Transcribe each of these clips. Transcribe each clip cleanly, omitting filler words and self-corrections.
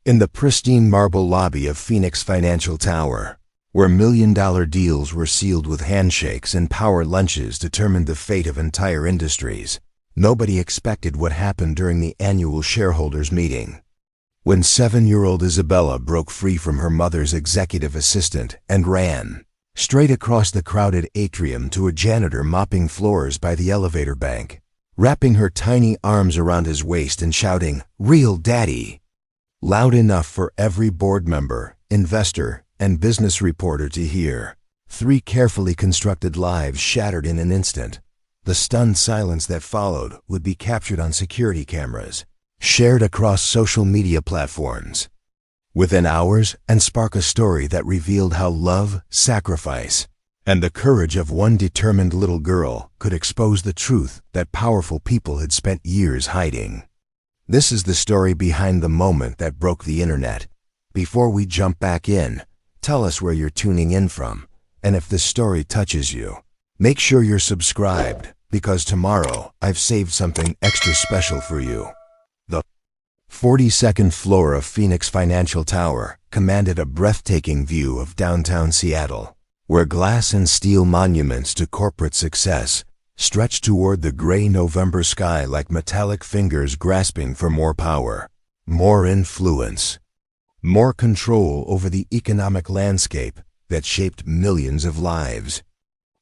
In the pristine marble lobby of Phoenix Financial Tower, where million-dollar deals were sealed with handshakes and power lunches determined the fate of entire industries, nobody expected what happened during the annual shareholders meeting. When 7-year-old Isabella broke free from her mother's executive assistant and ran straight across the crowded atrium to a janitor mopping floors by the elevator bank, wrapping her tiny arms around his waist and shouting, "Real Daddy!" loud enough for every board member, investor, and business reporter to hear. 3 carefully constructed lives shattered in an instant. The stunned silence that followed would be captured on security cameras, shared across social media platforms within hours, and spark a story that revealed how love, sacrifice, and the courage of one determined little girl could expose the truth that powerful people had spent years hiding. This is the story behind the moment that broke the internet. Before we jump back in, tell us where you're tuning in from, and if this story touches you, make sure you're subscribed, because tomorrow I've saved something extra special for you. The 42nd floor of Phoenix Financial Tower commanded a breathtaking view of downtown Seattle, where glass and steel monuments to corporate success stretched toward the gray November sky like metallic fingers grasping for more power, more influence, more control over the economic landscape that shaped millions of lives.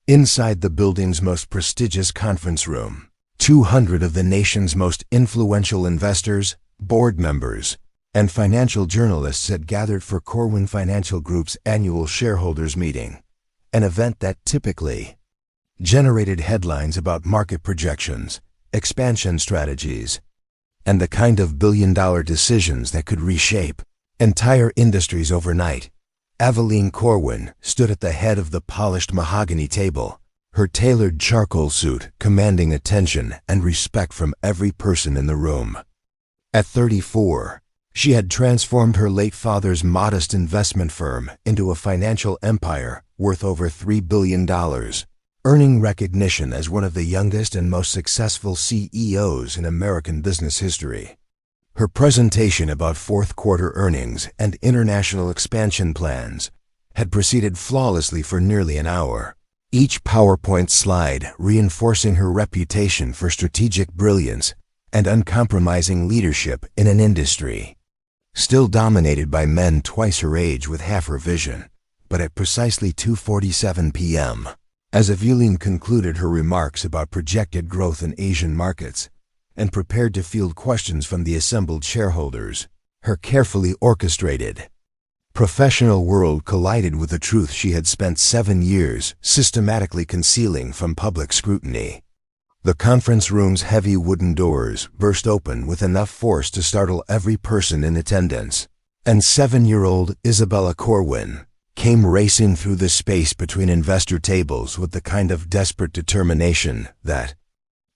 Inside the building's most prestigious conference room, 200 of the nation's most influential investors, board members, and financial journalists had gathered for Corwin Financial Group's annual shareholders meeting, an event that typically generated headlines about market projections, expansion strategies, and the kind of billion-dollar decisions that could reshape entire industries overnight. Aveline Corwin stood at the head of the polished mahogany table, her tailored charcoal suit commanding attention and respect from every person in the room. At 34, she had transformed her late father's modest investment firm into a financial empire worth over $3 billion, earning recognition as one of the youngest and most successful CEOs in American business history. Her presentation about fourth-quarter earnings and international expansion plans had proceeded flawlessly for nearly an hour, each PowerPoint slide reinforcing her reputation for strategic brilliance and uncompromising leadership in an industry still dominated by men twice her age with half her vision. But at precisely 2:47 p.m., as Aveline concluded her remarks about projected growth in Asian markets and prepared to field questions from the assembled shareholders, her carefully orchestrated professional world collided with the truth she had spent 7 years systematically concealing from public scrutiny. The conference room's heavy wooden doors burst open with enough force to startle every person in attendance, and 7-year-old Isabella Corwin came racing through the space between investor tables with the kind of desperate determination that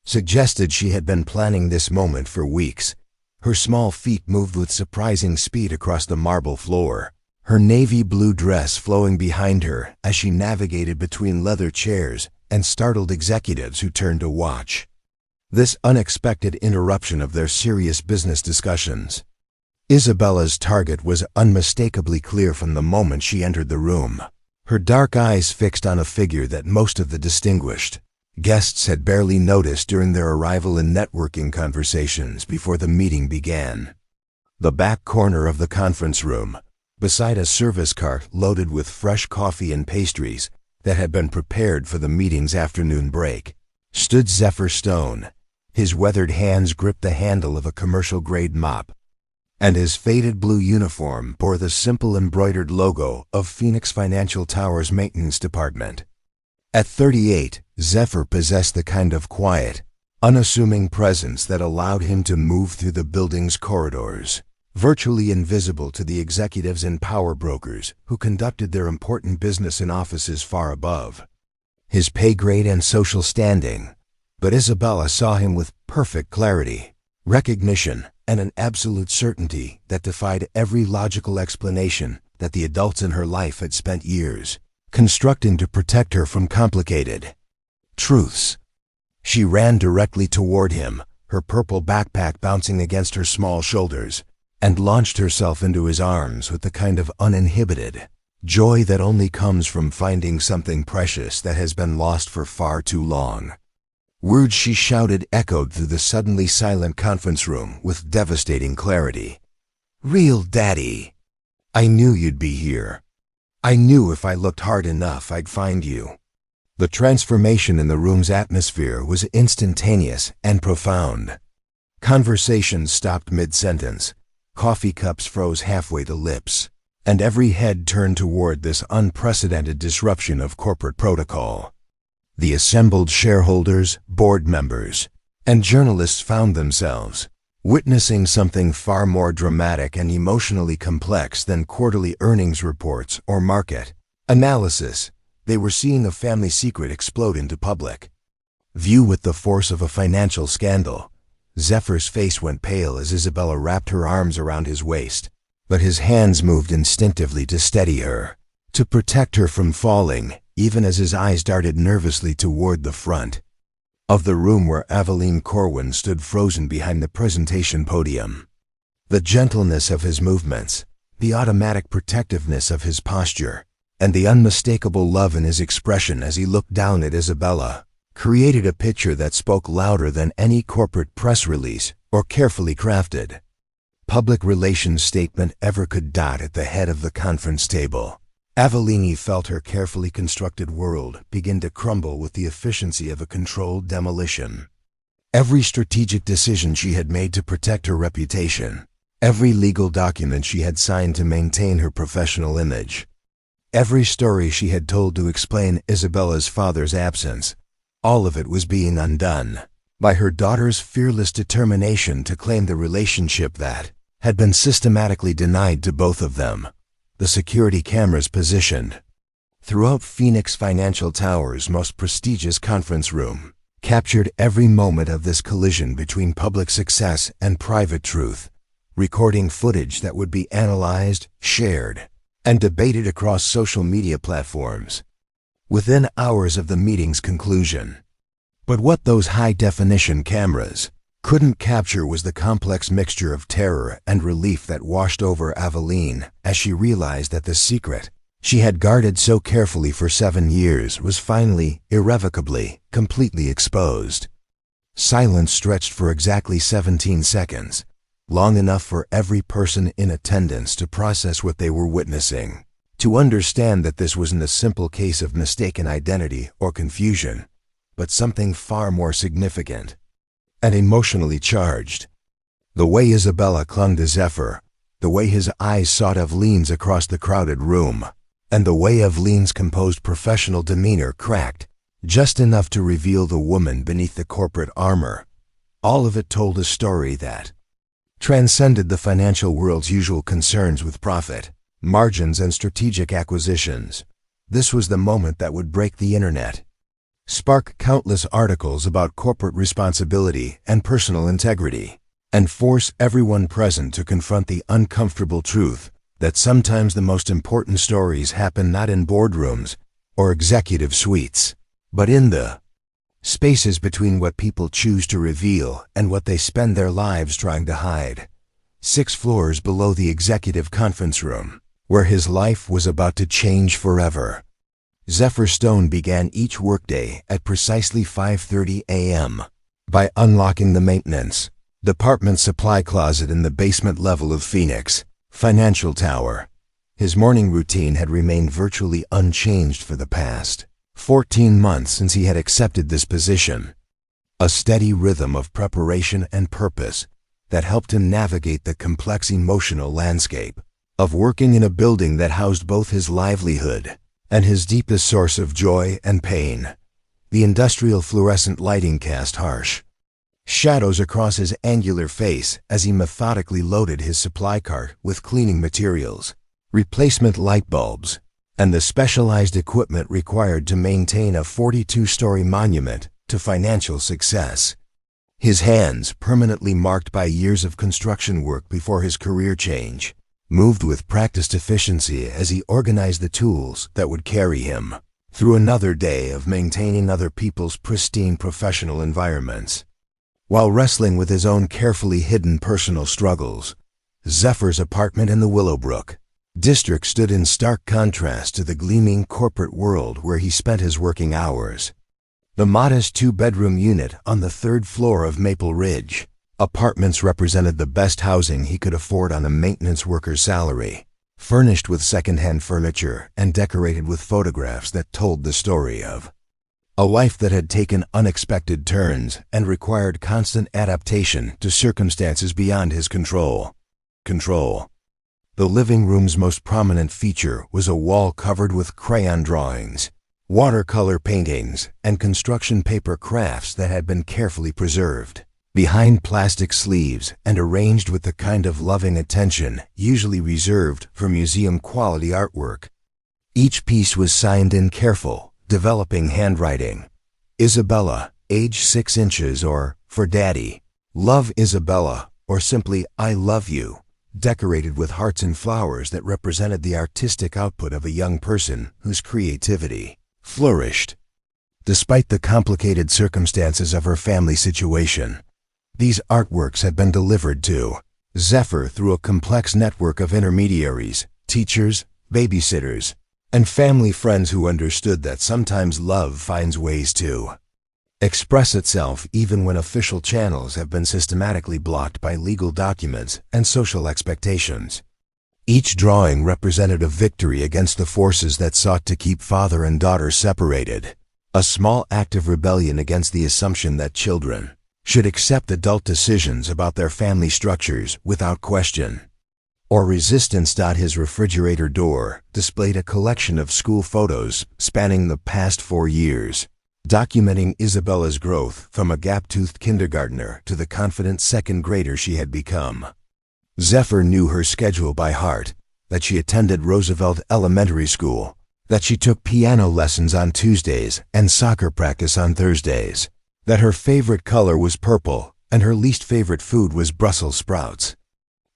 suggested she had been planning this moment for weeks. Her small feet moved with surprising speed across the marble floor, her navy blue dress flowing behind her as she navigated between leather chairs and startled executives who turned to watch this unexpected interruption of their serious business discussions. Isabella's target was unmistakably clear from the moment she entered the room, her dark eyes fixed on a figure that most of the distinguished guests had barely noticed during their arrival in networking conversations before the meeting began. The back corner of the conference room, beside a service cart loaded with fresh coffee and pastries that had been prepared for the meeting's afternoon break, stood Zephyr Stone. His weathered hands gripped the handle of a commercial-grade mop, and his faded blue uniform bore the simple embroidered logo of Phoenix Financial Tower's maintenance department. At 38, Zephyr possessed the kind of quiet, unassuming presence that allowed him to move through the building's corridors, virtually invisible to the executives and power brokers who conducted their important business in offices far above his pay grade and social standing. But Isabella saw him with perfect clarity, recognition, and an absolute certainty that defied every logical explanation that the adults in her life had spent years constructing to protect her from complicated truths. She ran directly toward him, her purple backpack bouncing against her small shoulders, and launched herself into his arms with the kind of uninhibited joy that only comes from finding something precious that has been lost for far too long. Words she shouted echoed through the suddenly silent conference room with devastating clarity. "Real Daddy! I knew you'd be here. I knew if I looked hard enough I'd find you." The transformation in the room's atmosphere was instantaneous and profound. Conversations stopped mid-sentence, coffee cups froze halfway to lips, and every head turned toward this unprecedented disruption of corporate protocol. The assembled shareholders, board members, and journalists found themselves witnessing something far more dramatic and emotionally complex than quarterly earnings reports or market analysis. They were seeing a family secret explode into public. Viewed with the force of a financial scandal, Zephyr's face went pale as Isabella wrapped her arms around his waist, but his hands moved instinctively to steady her, to protect her from falling, even as his eyes darted nervously toward the front of the room where Aveline Corwin stood frozen behind the presentation podium. The gentleness of his movements, the automatic protectiveness of his posture, and the unmistakable love in his expression as he looked down at Isabella created a picture that spoke louder than any corporate press release or carefully crafted public relations statement ever could. At the head of the conference table, Aveline felt her carefully constructed world begin to crumble with the efficiency of a controlled demolition. Every strategic decision she had made to protect her reputation, every legal document she had signed to maintain her professional image, every story she had told to explain Isabella's father's absence, all of it was being undone by her daughter's fearless determination to claim the relationship that had been systematically denied to both of them. The security cameras positioned throughout Phoenix Financial Tower's most prestigious conference room captured every moment of this collision between public success and private truth, recording footage that would be analyzed, shared, and debated across social media platforms within hours of the meeting's conclusion. But what those high-definition cameras couldn't capture was the complex mixture of terror and relief that washed over Aveline as she realized that the secret she had guarded so carefully for 7 years was finally, irrevocably, completely exposed. Silence stretched for exactly 17 seconds, long enough for every person in attendance to process what they were witnessing, to understand that this wasn't a simple case of mistaken identity or confusion, but something far more significant and emotionally charged. The way Isabella clung to Zephyr, the way his eyes sought Aveline's across the crowded room, and the way Aveline's composed professional demeanor cracked just enough to reveal the woman beneath the corporate armor, all of it told a story that transcended the financial world's usual concerns with profit, margins, and strategic acquisitions. This was the moment that would break the internet, spark countless articles about corporate responsibility and personal integrity, and force everyone present to confront the uncomfortable truth that sometimes the most important stories happen not in boardrooms or executive suites, but in the spaces between what people choose to reveal and what they spend their lives trying to hide. 6 floors below the executive conference room, where his life was about to change forever, Zephyr Stone began each workday at precisely 5:30 a.m. by unlocking the maintenance department supply closet in the basement level of Phoenix Financial Tower. His morning routine had remained virtually unchanged for the past 14 months since he had accepted this position, a steady rhythm of preparation and purpose that helped him navigate the complex emotional landscape of working in a building that housed both his livelihood and his deepest source of joy and pain. The industrial fluorescent lighting cast harsh shadows across his angular face as he methodically loaded his supply cart with cleaning materials, replacement light bulbs, and the specialized equipment required to maintain a 42-story monument to financial success. His hands, permanently marked by years of construction work before his career change, moved with practiced efficiency as he organized the tools that would carry him through another day of maintaining other people's pristine professional environments. While wrestling with his own carefully hidden personal struggles, Zephyr's apartment in the Willowbrook district stood in stark contrast to the gleaming corporate world where he spent his working hours. The modest two-bedroom unit on the third floor of Maple Ridge Apartments represented the best housing he could afford on a maintenance worker's salary, furnished with second-hand furniture and decorated with photographs that told the story of a life that had taken unexpected turns and required constant adaptation to circumstances beyond his control. The living room's most prominent feature was a wall covered with crayon drawings, watercolor paintings, and construction paper crafts that had been carefully preserved behind plastic sleeves and arranged with the kind of loving attention usually reserved for museum-quality artwork. Each piece was signed in careful, developing handwriting. Isabella, age 6 inches, or, for Daddy, Love Isabella, or simply I love you, decorated with hearts and flowers that represented the artistic output of a young person whose creativity flourished. Despite the complicated circumstances of her family situation, these artworks had been delivered to Zephyr through a complex network of intermediaries, teachers, babysitters, and family friends who understood that sometimes love finds ways to express itself even when official channels have been systematically blocked by legal documents and social expectations. Each drawing represented a victory against the forces that sought to keep father and daughter separated, a small act of rebellion against the assumption that children should accept adult decisions about their family structures without question. Or resistance. His refrigerator door displayed a collection of school photos spanning the past 4 years, documenting Isabella's growth from a gap-toothed kindergartner to the confident second grader she had become. Zephyr knew her schedule by heart, that she attended Roosevelt Elementary School, that she took piano lessons on Tuesdays and soccer practice on Thursdays, that her favorite color was purple and her least favorite food was Brussels sprouts.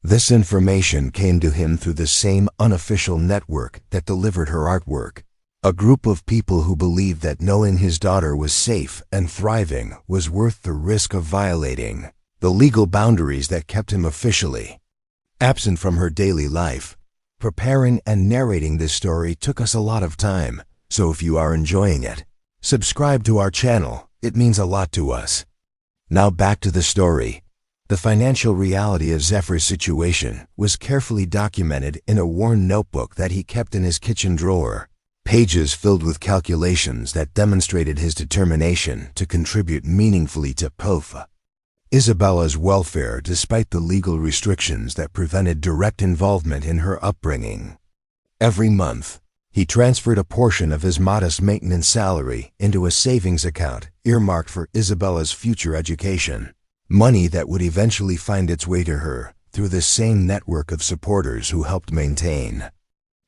This information came to him through the same unofficial network that delivered her artwork, a group of people who believed that knowing his daughter was safe and thriving was worth the risk of violating the legal boundaries that kept him officially absent from her daily life. Preparing and narrating this story took us a lot of time, so if you are enjoying it, subscribe to our channel. It means a lot to us. Now back to the story. The financial reality of Zephyr's situation was carefully documented in a worn notebook that he kept in his kitchen drawer, pages filled with calculations that demonstrated his determination to contribute meaningfully to Isabella's welfare despite the legal restrictions that prevented direct involvement in her upbringing. Every month, he transferred a portion of his modest maintenance salary into a savings account earmarked for Isabella's future education, money that would eventually find its way to her through the same network of supporters who helped maintain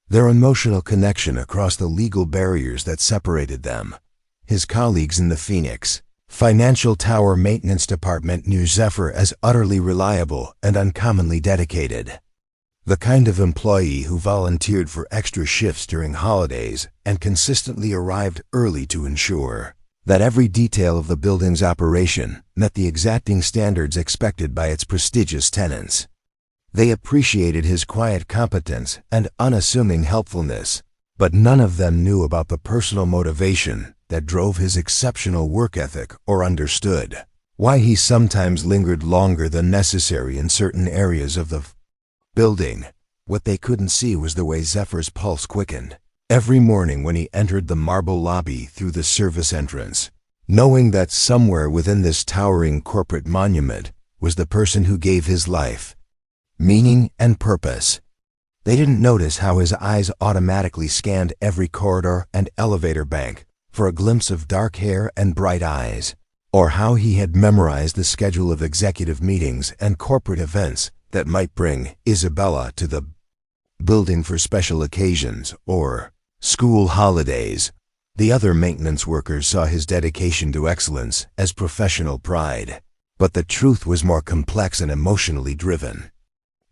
their emotional connection across the legal barriers that separated them. His colleagues in the Phoenix Financial Tower Maintenance Department knew Zephyr as utterly reliable and uncommonly dedicated. The kind of employee who volunteered for extra shifts during holidays and consistently arrived early to ensure that every detail of the building's operation met the exacting standards expected by its prestigious tenants. They appreciated his quiet competence and unassuming helpfulness, but none of them knew about the personal motivation that drove his exceptional work ethic or understood why he sometimes lingered longer than necessary in certain areas of the building. What they couldn't see was the way Zephyr's pulse quickened every morning when he entered the marble lobby through the service entrance, knowing that somewhere within this towering corporate monument was the person who gave his life meaning and purpose. They didn't notice how his eyes automatically scanned every corridor and elevator bank for a glimpse of dark hair and bright eyes, or how he had memorized the schedule of executive meetings and corporate events that might bring Isabella to the building for special occasions or school holidays. The other maintenance workers saw his dedication to excellence as professional pride, but the truth was more complex and emotionally driven.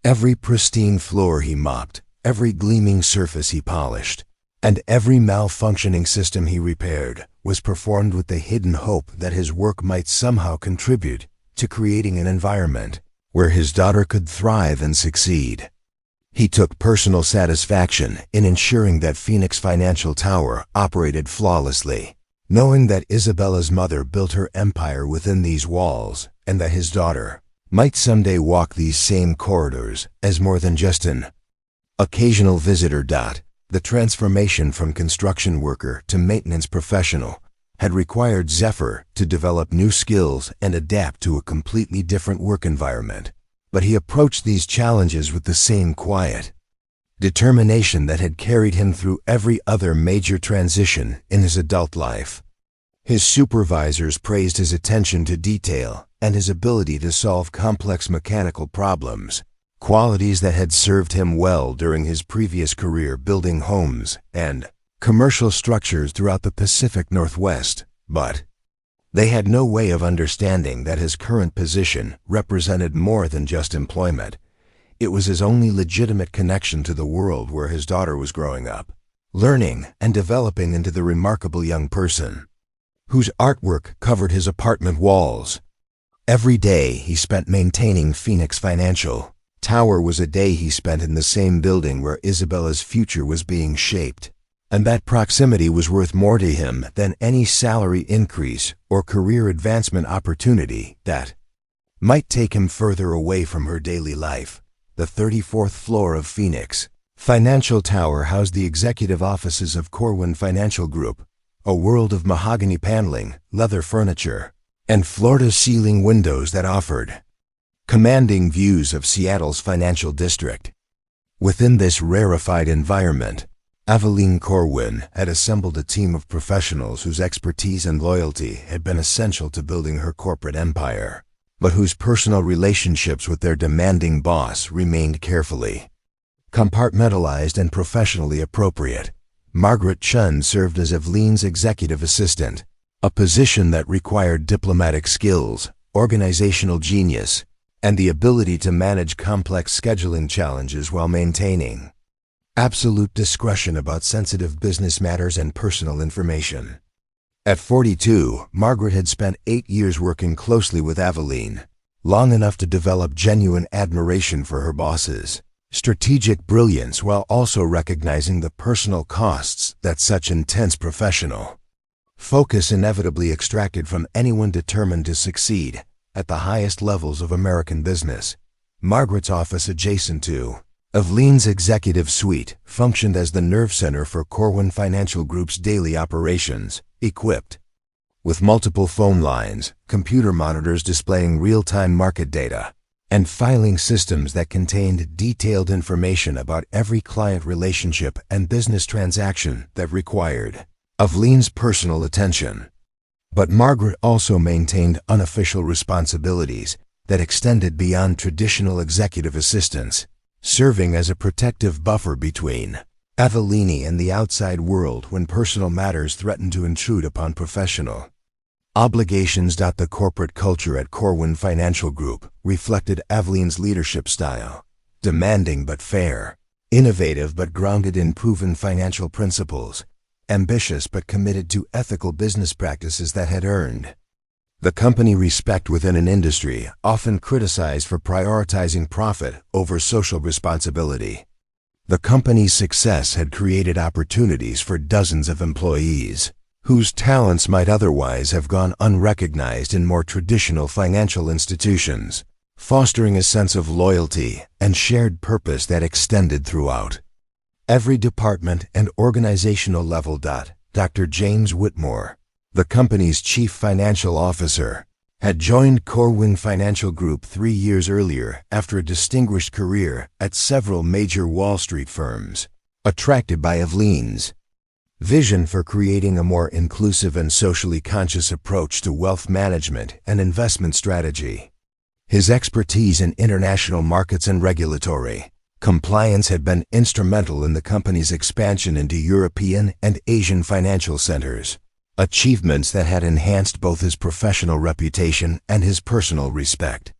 Every pristine floor he mopped, every gleaming surface he polished, and every malfunctioning system he repaired was performed with the hidden hope that his work might somehow contribute to creating an environment where his daughter could thrive and succeed. He took personal satisfaction in ensuring that Phoenix Financial Tower operated flawlessly, knowing that Isabella's mother built her empire within these walls and that his daughter might someday walk these same corridors as more than just an occasional visitor. The transformation from construction worker to maintenance professional had required Zephyr to develop new skills and adapt to a completely different work environment. But he approached these challenges with the same quiet determination that had carried him through every other major transition in his adult life. His supervisors praised his attention to detail and his ability to solve complex mechanical problems, qualities that had served him well during his previous career building homes and commercial structures throughout the Pacific Northwest. But they had no way of understanding that his current position represented more than just employment. It was his only legitimate connection to the world where his daughter was growing up, learning and developing into the remarkable young person whose artwork covered his apartment walls. Every day he spent maintaining Phoenix Financial Tower was a day he spent in the same building where Isabella's future was being shaped, and that proximity was worth more to him than any salary increase or career advancement opportunity that might take him further away from her daily life. The 34th floor of Phoenix Financial Tower housed the executive offices of Corwin Financial Group, a world of mahogany paneling, leather furniture, and floor-to-ceiling windows that offered commanding views of Seattle's financial district. Within this rarefied environment, Aveline Corwin had assembled a team of professionals whose expertise and loyalty had been essential to building her corporate empire, but whose personal relationships with their demanding boss remained carefully compartmentalized and professionally appropriate. Margaret Chun served as Aveline's executive assistant, a position that required diplomatic skills, organizational genius, and the ability to manage complex scheduling challenges while maintaining absolute discretion about sensitive business matters and personal information. At 42, Margaret had spent 8 years working closely with Aveline, long enough to develop genuine admiration for her boss's strategic brilliance while also recognizing the personal costs that such intense professional focus inevitably extracted from anyone determined to succeed at the highest levels of American business. Margaret's office, adjacent to Aveline's executive suite, functioned as the nerve center for Corwin Financial Group's daily operations, equipped with multiple phone lines, computer monitors displaying real-time market data, and filing systems that contained detailed information about every client relationship and business transaction that required Aveline's personal attention. But Margaret also maintained unofficial responsibilities that extended beyond traditional executive assistance, serving as a protective buffer between Aveline and the outside world when personal matters threatened to intrude upon professional obligations. The corporate culture at Corwin Financial Group reflected Aveline's leadership style, demanding but fair, innovative but grounded in proven financial principles, ambitious but committed to ethical business practices that had earned the company respect within an industry often criticized for prioritizing profit over social responsibility. The company's success had created opportunities for dozens of employees whose talents might otherwise have gone unrecognized in more traditional financial institutions, fostering a sense of loyalty and shared purpose that extended throughout every department and organizational level. Dr. James Whitmore, the company's chief financial officer, had joined Corwin Financial Group 3 years earlier after a distinguished career at several major Wall Street firms. Attracted by Aveline's vision for creating a more inclusive and socially conscious approach to wealth management and investment strategy, his expertise in international markets and regulatory compliance had been instrumental in the company's expansion into European and Asian financial centers, achievements that had enhanced both his professional reputation and his personal respect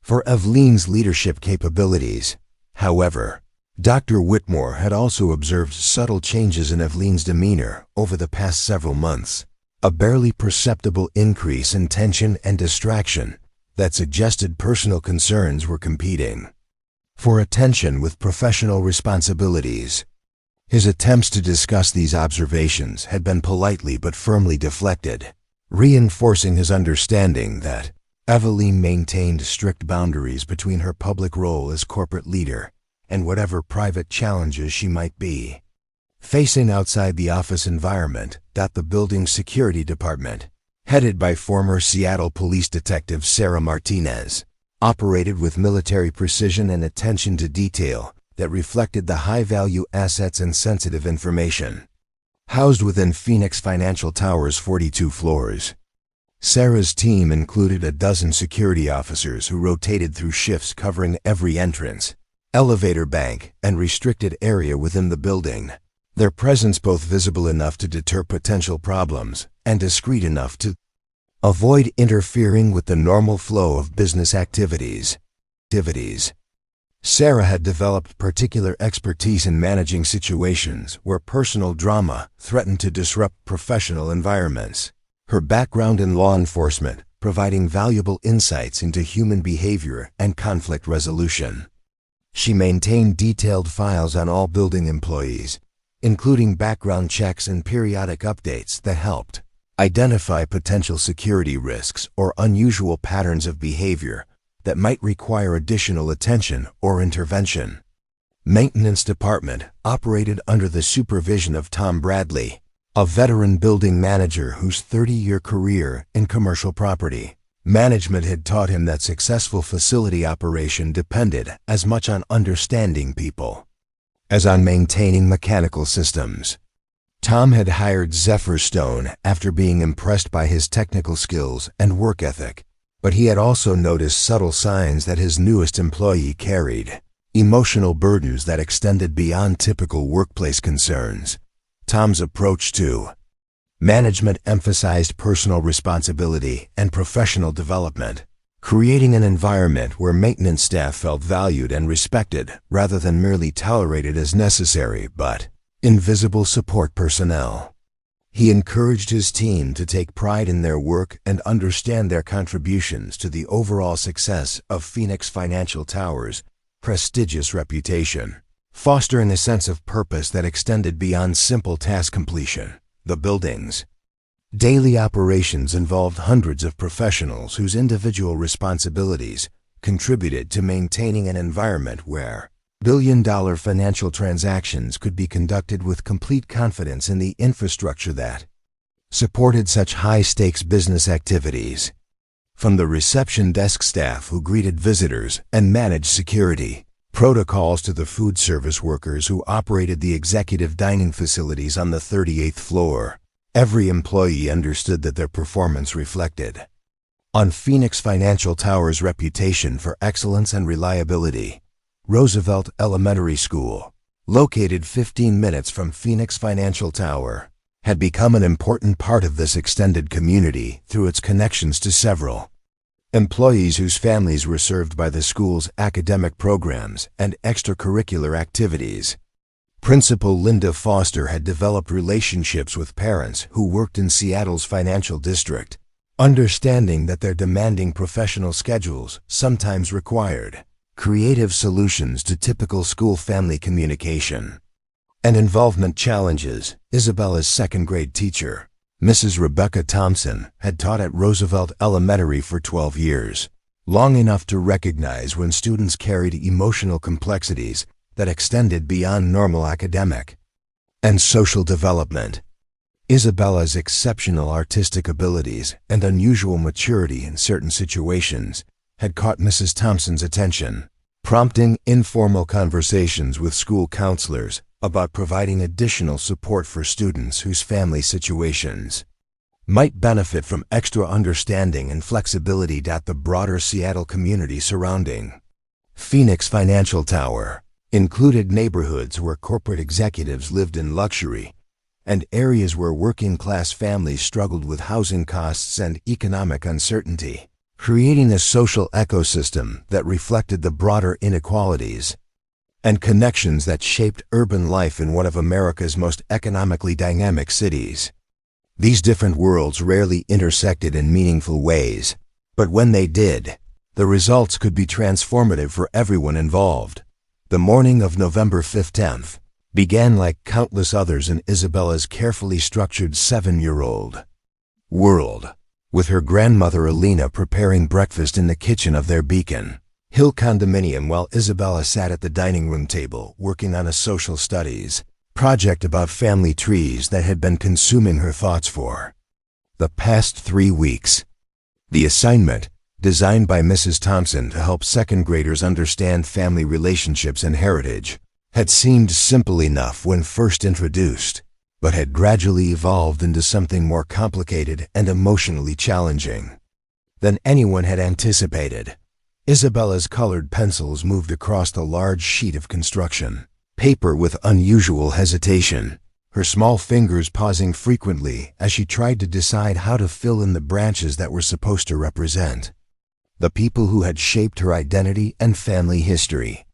for Aveline's leadership capabilities. However, Dr. Whitmore had also observed subtle changes in Aveline's demeanor over the past several months, a barely perceptible increase in tension and distraction, that suggested personal concerns were competing for attention with professional responsibilities. His attempts to discuss these observations had been politely but firmly deflected, reinforcing his understanding that Eveline maintained strict boundaries between her public role as corporate leader and whatever private challenges she might be facing outside the office environment. The building's security department, headed by former Seattle police detective Sarah Martinez, operated with military precision and attention to detail that reflected the high-value assets and sensitive information housed within Phoenix Financial Tower's 42 floors. Sarah's team included a dozen security officers who rotated through shifts covering every entrance, elevator bank, and restricted area within the building, their presence both visible enough to deter potential problems and discreet enough to avoid interfering with the normal flow of business activities. Sarah had developed particular expertise in managing situations where personal drama threatened to disrupt professional environments, her background in law enforcement providing valuable insights into human behavior and conflict resolution. She maintained detailed files on all building employees, including background checks and periodic updates that helped identify potential security risks or unusual patterns of behavior that might require additional attention or intervention. Maintenance department operated under the supervision of Tom Bradley, a veteran building manager whose 30-year career in commercial property management had taught him that successful facility operation depended as much on understanding people as on maintaining mechanical systems. Tom had hired Zephyr Stone after being impressed by his technical skills and work ethic, but he had also noticed subtle signs that his newest employee carried emotional burdens that extended beyond typical workplace concerns. Tom's approach to management emphasized personal responsibility and professional development, creating an environment where maintenance staff felt valued and respected rather than merely tolerated as necessary but invisible support personnel. He encouraged his team to take pride in their work and understand their contributions to the overall success of Phoenix Financial Tower's prestigious reputation, fostering a sense of purpose that extended beyond simple task completion. The building's daily operations involved hundreds of professionals whose individual responsibilities contributed to maintaining an environment where billion-dollar financial transactions could be conducted with complete confidence in the infrastructure that supported such high-stakes business activities. From the reception desk staff who greeted visitors and managed security protocols to the food service workers who operated the executive dining facilities on the 38th floor, every employee understood that their performance reflected on Phoenix Financial Tower's reputation for excellence and reliability. Roosevelt Elementary School, located 15 minutes from Phoenix Financial Tower, had become an important part of this extended community through its connections to several employees whose families were served by the school's academic programs and extracurricular activities. Principal Linda Foster had developed relationships with parents who worked in Seattle's financial district, understanding that their demanding professional schedules sometimes required creative solutions to typical school-family communication and involvement challenges. Isabella's second-grade teacher, Mrs. Rebecca Thompson, had taught at Roosevelt Elementary for 12 years, long enough to recognize when students carried emotional complexities that extended beyond normal academic and social development. Isabella's exceptional artistic abilities and unusual maturity in certain situations had caught Mrs. Thompson's attention, prompting informal conversations with school counselors about providing additional support for students whose family situations might benefit from extra understanding and flexibility. The broader Seattle community surrounding Phoenix Financial Tower included neighborhoods where corporate executives lived in luxury and areas where working-class families struggled with housing costs and economic uncertainty, creating a social ecosystem that reflected the broader inequalities and connections that shaped urban life in one of America's most economically dynamic cities. These different worlds rarely intersected in meaningful ways, but when they did, The results could be transformative for everyone involved. The morning of November 15th began like countless others in Isabella's carefully structured 7-year-old world, with her grandmother Alina preparing breakfast in the kitchen of their Beacon Hill condominium while Isabella sat at the dining room table working on a social studies project about family trees that had been consuming her thoughts for the past 3 weeks. The assignment, designed by Mrs. Thompson to help second graders understand family relationships and heritage, had seemed simple enough when first introduced, but had gradually evolved into something more complicated and emotionally challenging than anyone had anticipated. Isabella's colored pencils moved across the large sheet of construction paper with unusual hesitation, her small fingers pausing frequently as she tried to decide how to fill in the branches that were supposed to represent the people who had shaped her identity and family history.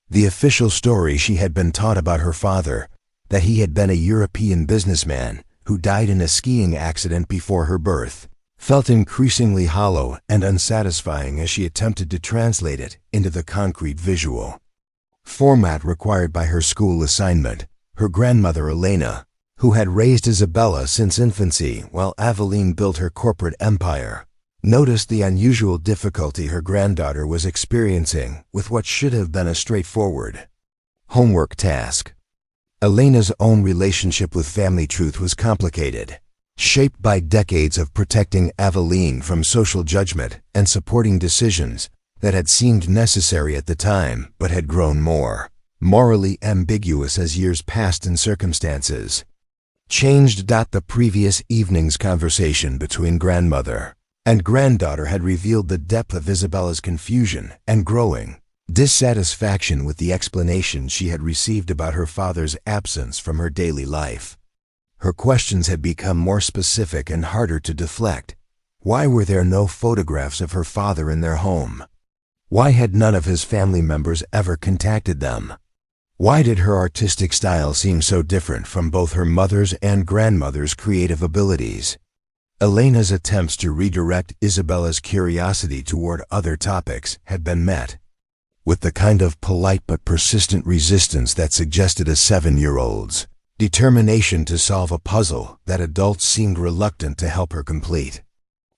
The official story she had been taught about her father, that he had been a European businessman who died in a skiing accident before her birth, felt increasingly hollow and unsatisfying as she attempted to translate it into the concrete visual format required by her school assignment. Her grandmother Elena, who had raised Isabella since infancy while Aveline built her corporate empire, noticed the unusual difficulty her granddaughter was experiencing with what should have been a straightforward homework task. Elena's own relationship with family truth was complicated, shaped by decades of protecting Aveline from social judgment and supporting decisions that had seemed necessary at the time but had grown more morally ambiguous as years passed and circumstances changed. The previous evening's conversation between grandmother and granddaughter had revealed the depth of Isabella's confusion and growing dissatisfaction with the explanations she had received about her father's absence from her daily life. Her questions had become more specific and harder to deflect. Why were there no photographs of her father in their home? Why had none of his family members ever contacted them? Why did her artistic style seem so different from both her mother's and grandmother's creative abilities? Elena's attempts to redirect Isabella's curiosity toward other topics had been met with the kind of polite but persistent resistance that suggested a 7-year-old's determination to solve a puzzle that adults seemed reluctant to help her complete.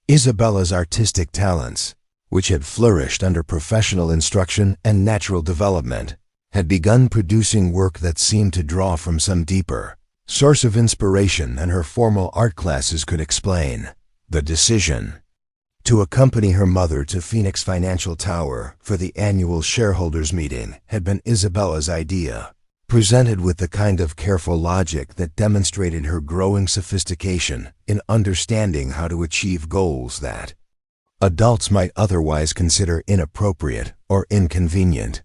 Isabella's artistic talents, which had flourished under professional instruction and natural development, had begun producing work that seemed to draw from some deeper source of inspiration than her formal art classes could explain. The decision to accompany her mother to Phoenix Financial Tower for the annual shareholders meeting had been Isabella's idea, presented with the kind of careful logic that demonstrated her growing sophistication in understanding how to achieve goals that adults might otherwise consider inappropriate or inconvenient.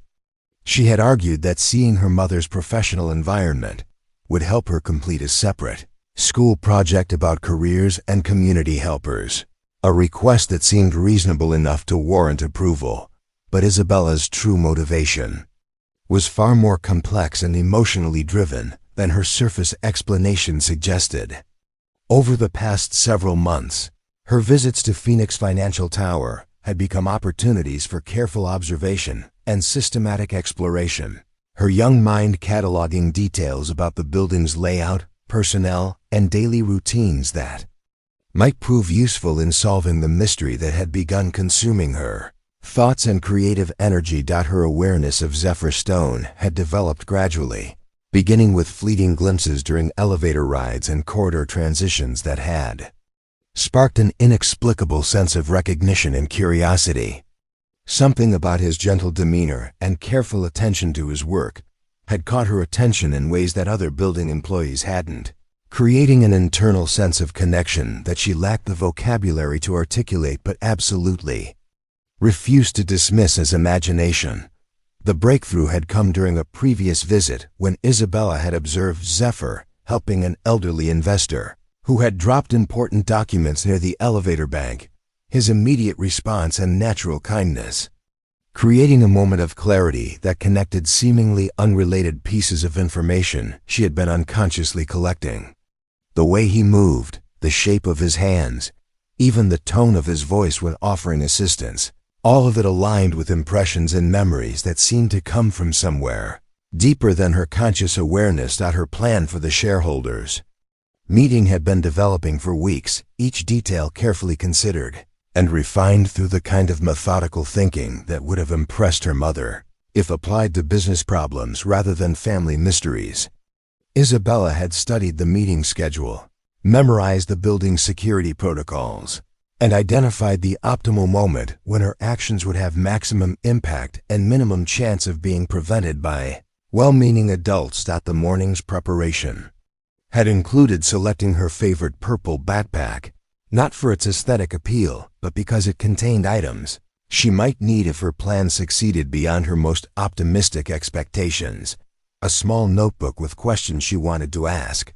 She had argued that seeing her mother's professional environment would help her complete a separate school project about careers and community helpers, a request that seemed reasonable enough to warrant approval. But Isabella's true motivation was far more complex and emotionally driven than her surface explanation suggested. Over the past several months, her visits to Phoenix Financial Tower had become opportunities for careful observation and systematic exploration, her young mind cataloging details about the building's layout, personnel, and daily routines that might prove useful in solving the mystery that had begun consuming her thoughts and creative energy. Her awareness of Zephyr Stone had developed gradually, beginning with fleeting glimpses during elevator rides and corridor transitions that had sparked an inexplicable sense of recognition and curiosity. Something about his gentle demeanor and careful attention to his work had caught her attention in ways that other building employees hadn't, creating an internal sense of connection that she lacked the vocabulary to articulate but absolutely refused to dismiss as imagination. The breakthrough had come during a previous visit when Isabella had observed Zephyr helping an elderly investor who had dropped important documents near the elevator bank. His immediate response and natural kindness, creating a moment of clarity that connected seemingly unrelated pieces of information she had been unconsciously collecting. The way he moved, the shape of his hands, even the tone of his voice when offering assistance, all of it aligned with impressions and memories that seemed to come from somewhere deeper than her conscious awareness. Her plan for the shareholders meeting had been developing for weeks, each detail carefully considered and refined through the kind of methodical thinking that would have impressed her mother if applied to business problems rather than family mysteries. Isabella had studied the meeting schedule, memorized the building's security protocols, and identified the optimal moment when her actions would have maximum impact and minimum chance of being prevented by well-meaning adults. The morning's preparation had included selecting her favorite purple backpack, not for its aesthetic appeal, but because it contained items she might need if her plan succeeded beyond her most optimistic expectations. A small notebook with questions she wanted to ask,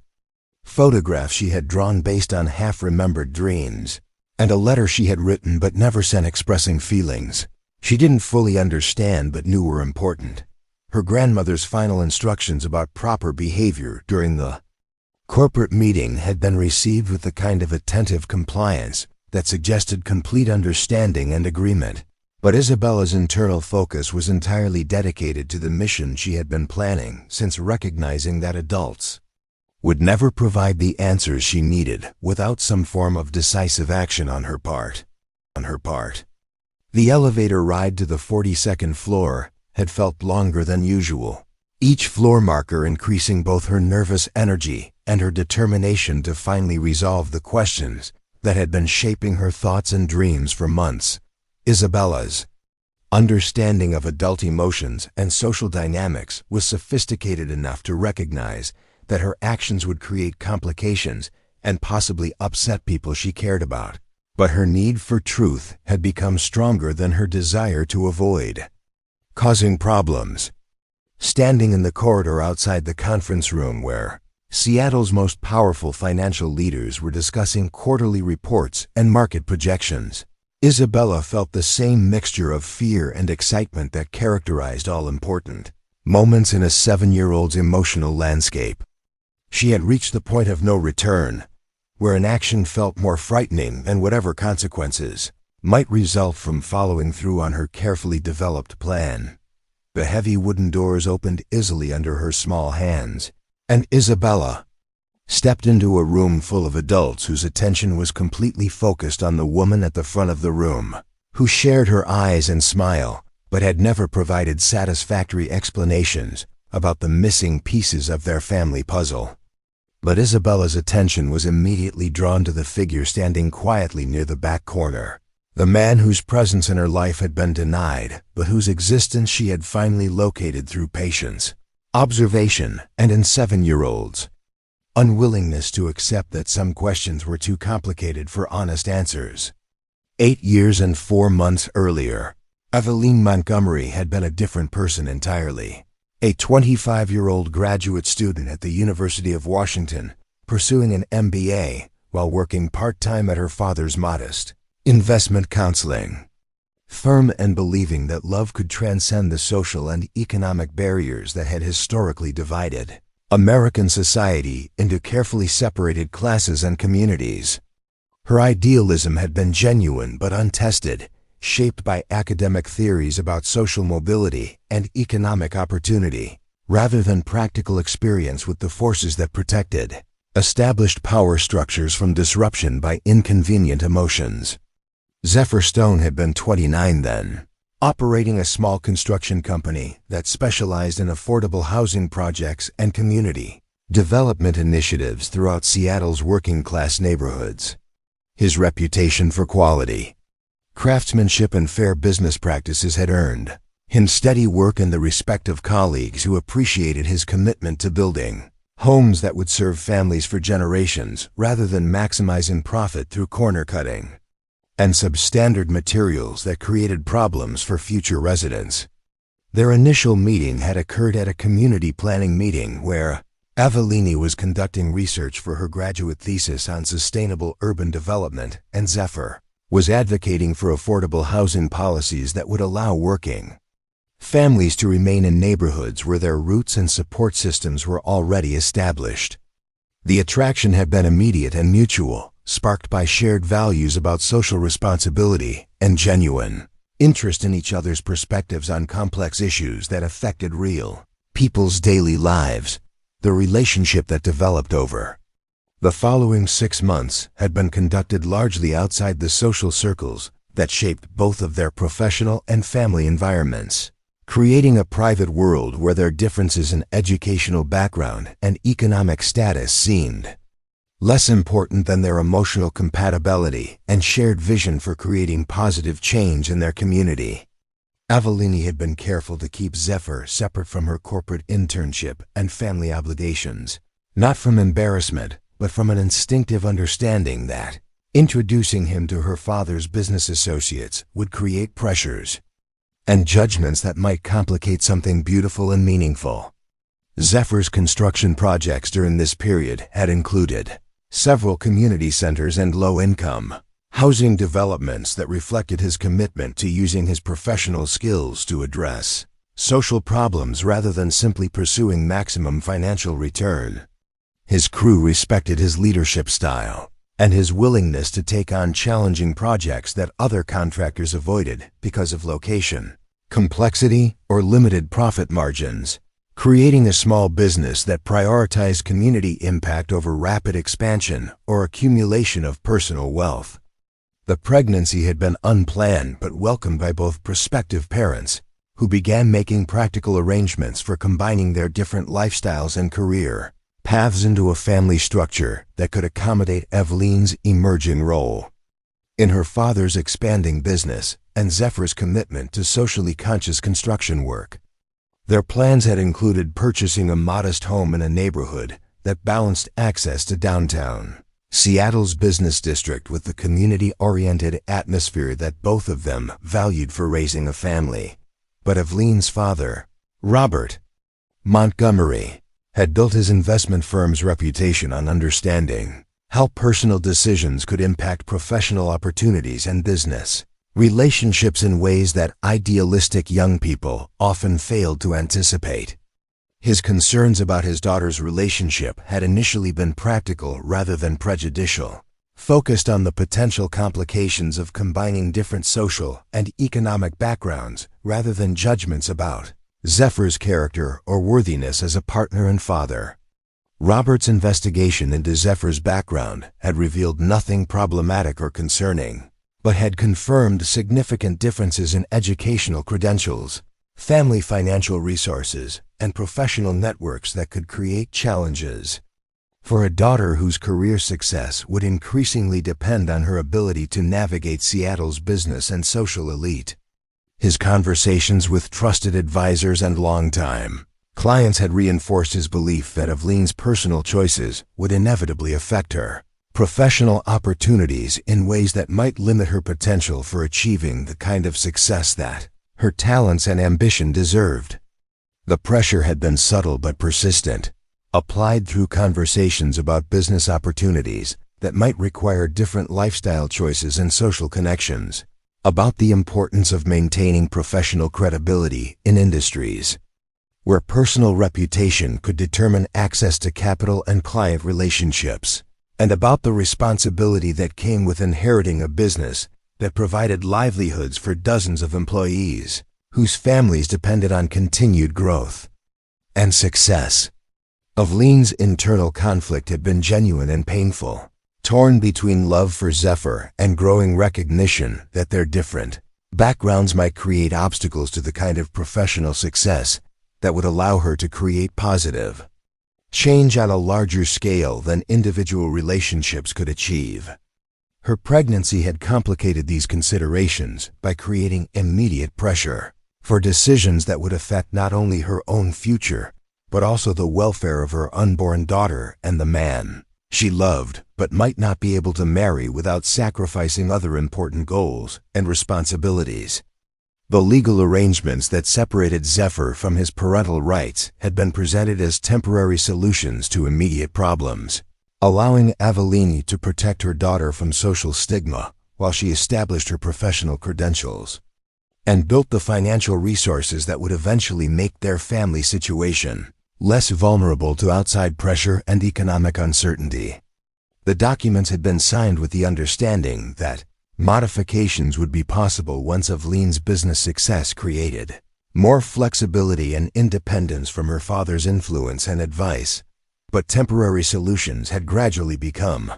photographs she had drawn based on half-remembered dreams, and a letter she had written but never sent expressing feelings she didn't fully understand but knew were important. Her grandmother's final instructions about proper behavior during the corporate meeting had been received with the kind of attentive compliance that suggested complete understanding and agreement. But Isabella's internal focus was entirely dedicated to the mission she had been planning, since recognizing that adults would never provide the answers she needed without some form of decisive action on her part. The elevator ride to the 42nd floor had felt longer than usual, each floor marker increasing both her nervous energy and her determination to finally resolve the questions that had been shaping her thoughts and dreams for months. Isabella's understanding of adult emotions and social dynamics was sophisticated enough to recognize that her actions would create complications and possibly upset people she cared about. But her need for truth had become stronger than her desire to avoid causing problems. Standing in the corridor outside the conference room where Seattle's most powerful financial leaders were discussing quarterly reports and market projections, Isabella felt the same mixture of fear and excitement that characterized all important moments in a 7-year-old's emotional landscape. She had reached the point of no return, where an action felt more frightening than whatever consequences might result from following through on her carefully developed plan. The heavy wooden doors opened easily under her small hands, and Isabella stepped into a room full of adults whose attention was completely focused on the woman at the front of the room, who shared her eyes and smile, but had never provided satisfactory explanations about the missing pieces of their family puzzle. But Isabella's attention was immediately drawn to the figure standing quietly near the back corner, the man whose presence in her life had been denied, but whose existence she had finally located through patience, observation, and in 7-year-olds' unwillingness to accept that some questions were too complicated for honest answers. 8 years and 4 months earlier, Eveline Montgomery had been a different person entirely. A 25-year-old graduate student at the University of Washington, pursuing an MBA while working part-time at her father's modest investment counseling firm and believing that love could transcend the social and economic barriers that had historically divided American society into carefully separated classes and communities. Her idealism had been genuine but untested, shaped by academic theories about social mobility and economic opportunity, rather than practical experience with the forces that protected established power structures from disruption by inconvenient emotions. Zephyr Stone had been 29 then, operating a small construction company that specialized in affordable housing projects and community development initiatives throughout Seattle's working-class neighborhoods. His reputation for quality, craftsmanship, and fair business practices had earned him steady work and the respect of colleagues who appreciated his commitment to building homes that would serve families for generations rather than maximizing profit through corner cutting and substandard materials that created problems for future residents. Their initial meeting had occurred at a community planning meeting where Eveline was conducting research for her graduate thesis on sustainable urban development, and Zephyr was advocating for affordable housing policies that would allow working families to remain in neighborhoods where their roots and support systems were already established. The attraction had been immediate and mutual, sparked by shared values about social responsibility and genuine interest in each other's perspectives on complex issues that affected real people's daily lives, the relationship that developed over the following 6 months had been conducted largely outside the social circles that shaped both of their professional and family environments, creating a private world where their differences in educational background and economic status seemed less important than their emotional compatibility and shared vision for creating positive change in their community. Avellini had been careful to keep Zephyr separate from her corporate internship and family obligations, not from embarrassment, but from an instinctive understanding that introducing him to her father's business associates would create pressures and judgments that might complicate something beautiful and meaningful. Zephyr's construction projects during this period had included several community centers and low-income housing developments that reflected his commitment to using his professional skills to address social problems rather than simply pursuing maximum financial return. His crew respected his leadership style and his willingness to take on challenging projects that other contractors avoided because of location, complexity, or limited profit margins, creating a small business that prioritized community impact over rapid expansion or accumulation of personal wealth. The pregnancy had been unplanned but welcomed by both prospective parents, who began making practical arrangements for combining their different lifestyles and career paths into a family structure that could accommodate Eveline's emerging role in her father's expanding business and Zephyr's commitment to socially conscious construction work. Their plans had included purchasing a modest home in a neighborhood that balanced access to downtown Seattle's business district with the community-oriented atmosphere that both of them valued for raising a family. But Eveline's father, Robert Montgomery, had built his investment firm's reputation on understanding how personal decisions could impact professional opportunities and business relationships in ways that idealistic young people often failed to anticipate. His concerns about his daughter's relationship had initially been practical rather than prejudicial, focused on the potential complications of combining different social and economic backgrounds rather than judgments about Zephyr's character or worthiness as a partner and father. Robert's investigation into Zephyr's background had revealed nothing problematic or concerning, but had confirmed significant differences in educational credentials, family financial resources, and professional networks that could create challenges for a daughter whose career success would increasingly depend on her ability to navigate Seattle's business and social elite. His conversations with trusted advisors and longtime clients had reinforced his belief that Eveline's personal choices would inevitably affect her professional opportunities in ways that might limit her potential for achieving the kind of success that her talents and ambition deserved. The pressure had been subtle but persistent, applied through conversations about business opportunities that might require different lifestyle choices and social connections, about the importance of maintaining professional credibility in industries where personal reputation could determine access to capital and client relationships, and about the responsibility that came with inheriting a business that provided livelihoods for dozens of employees whose families depended on continued growth and success. Eveline's internal conflict had been genuine and painful, torn between love for Zephyr and growing recognition that their different backgrounds might create obstacles to the kind of professional success that would allow her to create positive change on a larger scale than individual relationships could achieve. Her pregnancy had complicated these considerations by creating immediate pressure for decisions that would affect not only her own future, but also the welfare of her unborn daughter and the man she loved but might not be able to marry without sacrificing other important goals and responsibilities. The legal arrangements that separated Zephyr from his parental rights had been presented as temporary solutions to immediate problems, allowing Avellini to protect her daughter from social stigma while she established her professional credentials and built the financial resources that would eventually make their family situation less vulnerable to outside pressure and economic uncertainty. The documents had been signed with the understanding that Modifications would be possible once Evelyn's business success created more flexibility and independence from her father's influence and advice, but temporary solutions had gradually become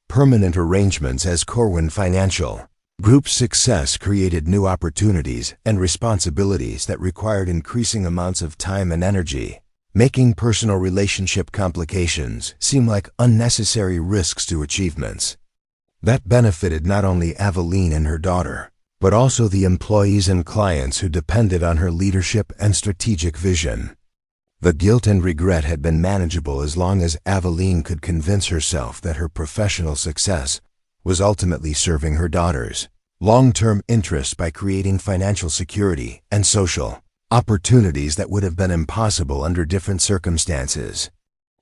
permanent arrangements as Corwin Financial Group's success created new opportunities and responsibilities that required increasing amounts of time and energy, making personal relationship complications seem like unnecessary risks to achievements. That benefited not only Aveline and her daughter, but also the employees and clients who depended on her leadership and strategic vision. The guilt and regret had been manageable as long as Aveline could convince herself that her professional success was ultimately serving her daughter's long-term interests by creating financial security and social opportunities that would have been impossible under different circumstances.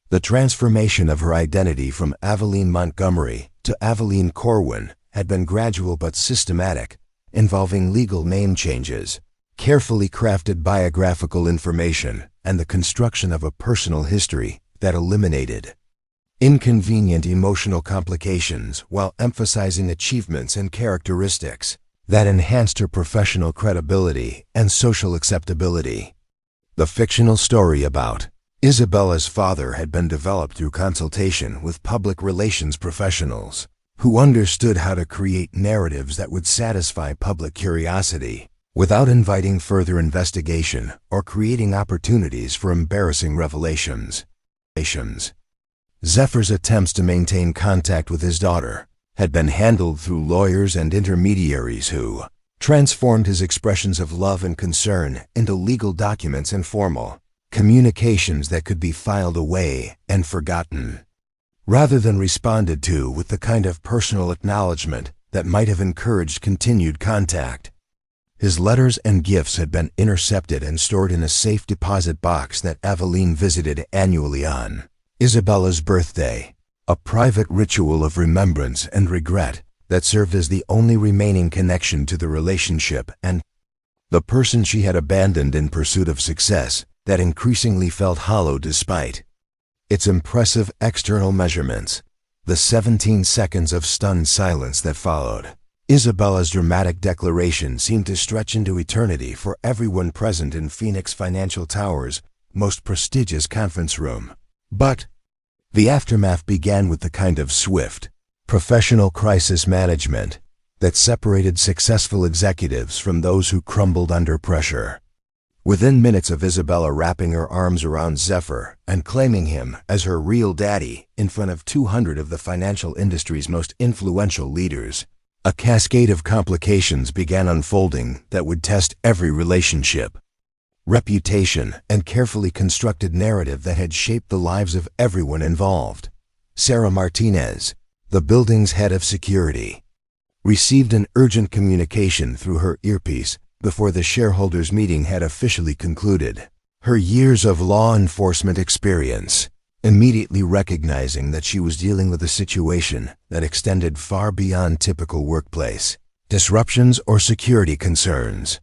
The transformation of her identity from Aveline Montgomery to Aveline Corwin had been gradual but systematic, involving legal name changes, carefully crafted biographical information, and the construction of a personal history that eliminated inconvenient emotional complications while emphasizing achievements and characteristics that enhanced her professional credibility and social acceptability. The fictional story about Isabella's father had been developed through consultation with public relations professionals who understood how to create narratives that would satisfy public curiosity without inviting further investigation or creating opportunities for embarrassing revelations. Zephyr's attempts to maintain contact with his daughter had been handled through lawyers and intermediaries who transformed his expressions of love and concern into legal documents and formal communications that could be filed away and forgotten, rather than responded to with the kind of personal acknowledgement that might have encouraged continued contact. His letters and gifts had been intercepted and stored in a safe deposit box that Aveline visited annually on Isabella's birthday, a private ritual of remembrance and regret that served as the only remaining connection to the relationship and the person she had abandoned in pursuit of success that increasingly felt hollow despite its impressive external measurements. The 17 seconds of stunned silence that followed Isabella's dramatic declaration seemed to stretch into eternity for everyone present in Phoenix Financial Tower's most prestigious conference room. But the aftermath began with the kind of swift, professional crisis management that separated successful executives from those who crumbled under pressure. Within minutes of Isabella wrapping her arms around Zephyr and claiming him as her real daddy in front of 200 of the financial industry's most influential leaders, a cascade of complications began unfolding that would test every relationship, reputation, and carefully constructed narrative that had shaped the lives of everyone involved. Sarah Martinez, the building's head of security, received an urgent communication through her earpiece before the shareholders' meeting had officially concluded. Her years of law enforcement experience, immediately recognizing that she was dealing with a situation that extended far beyond typical workplace disruptions or security concerns.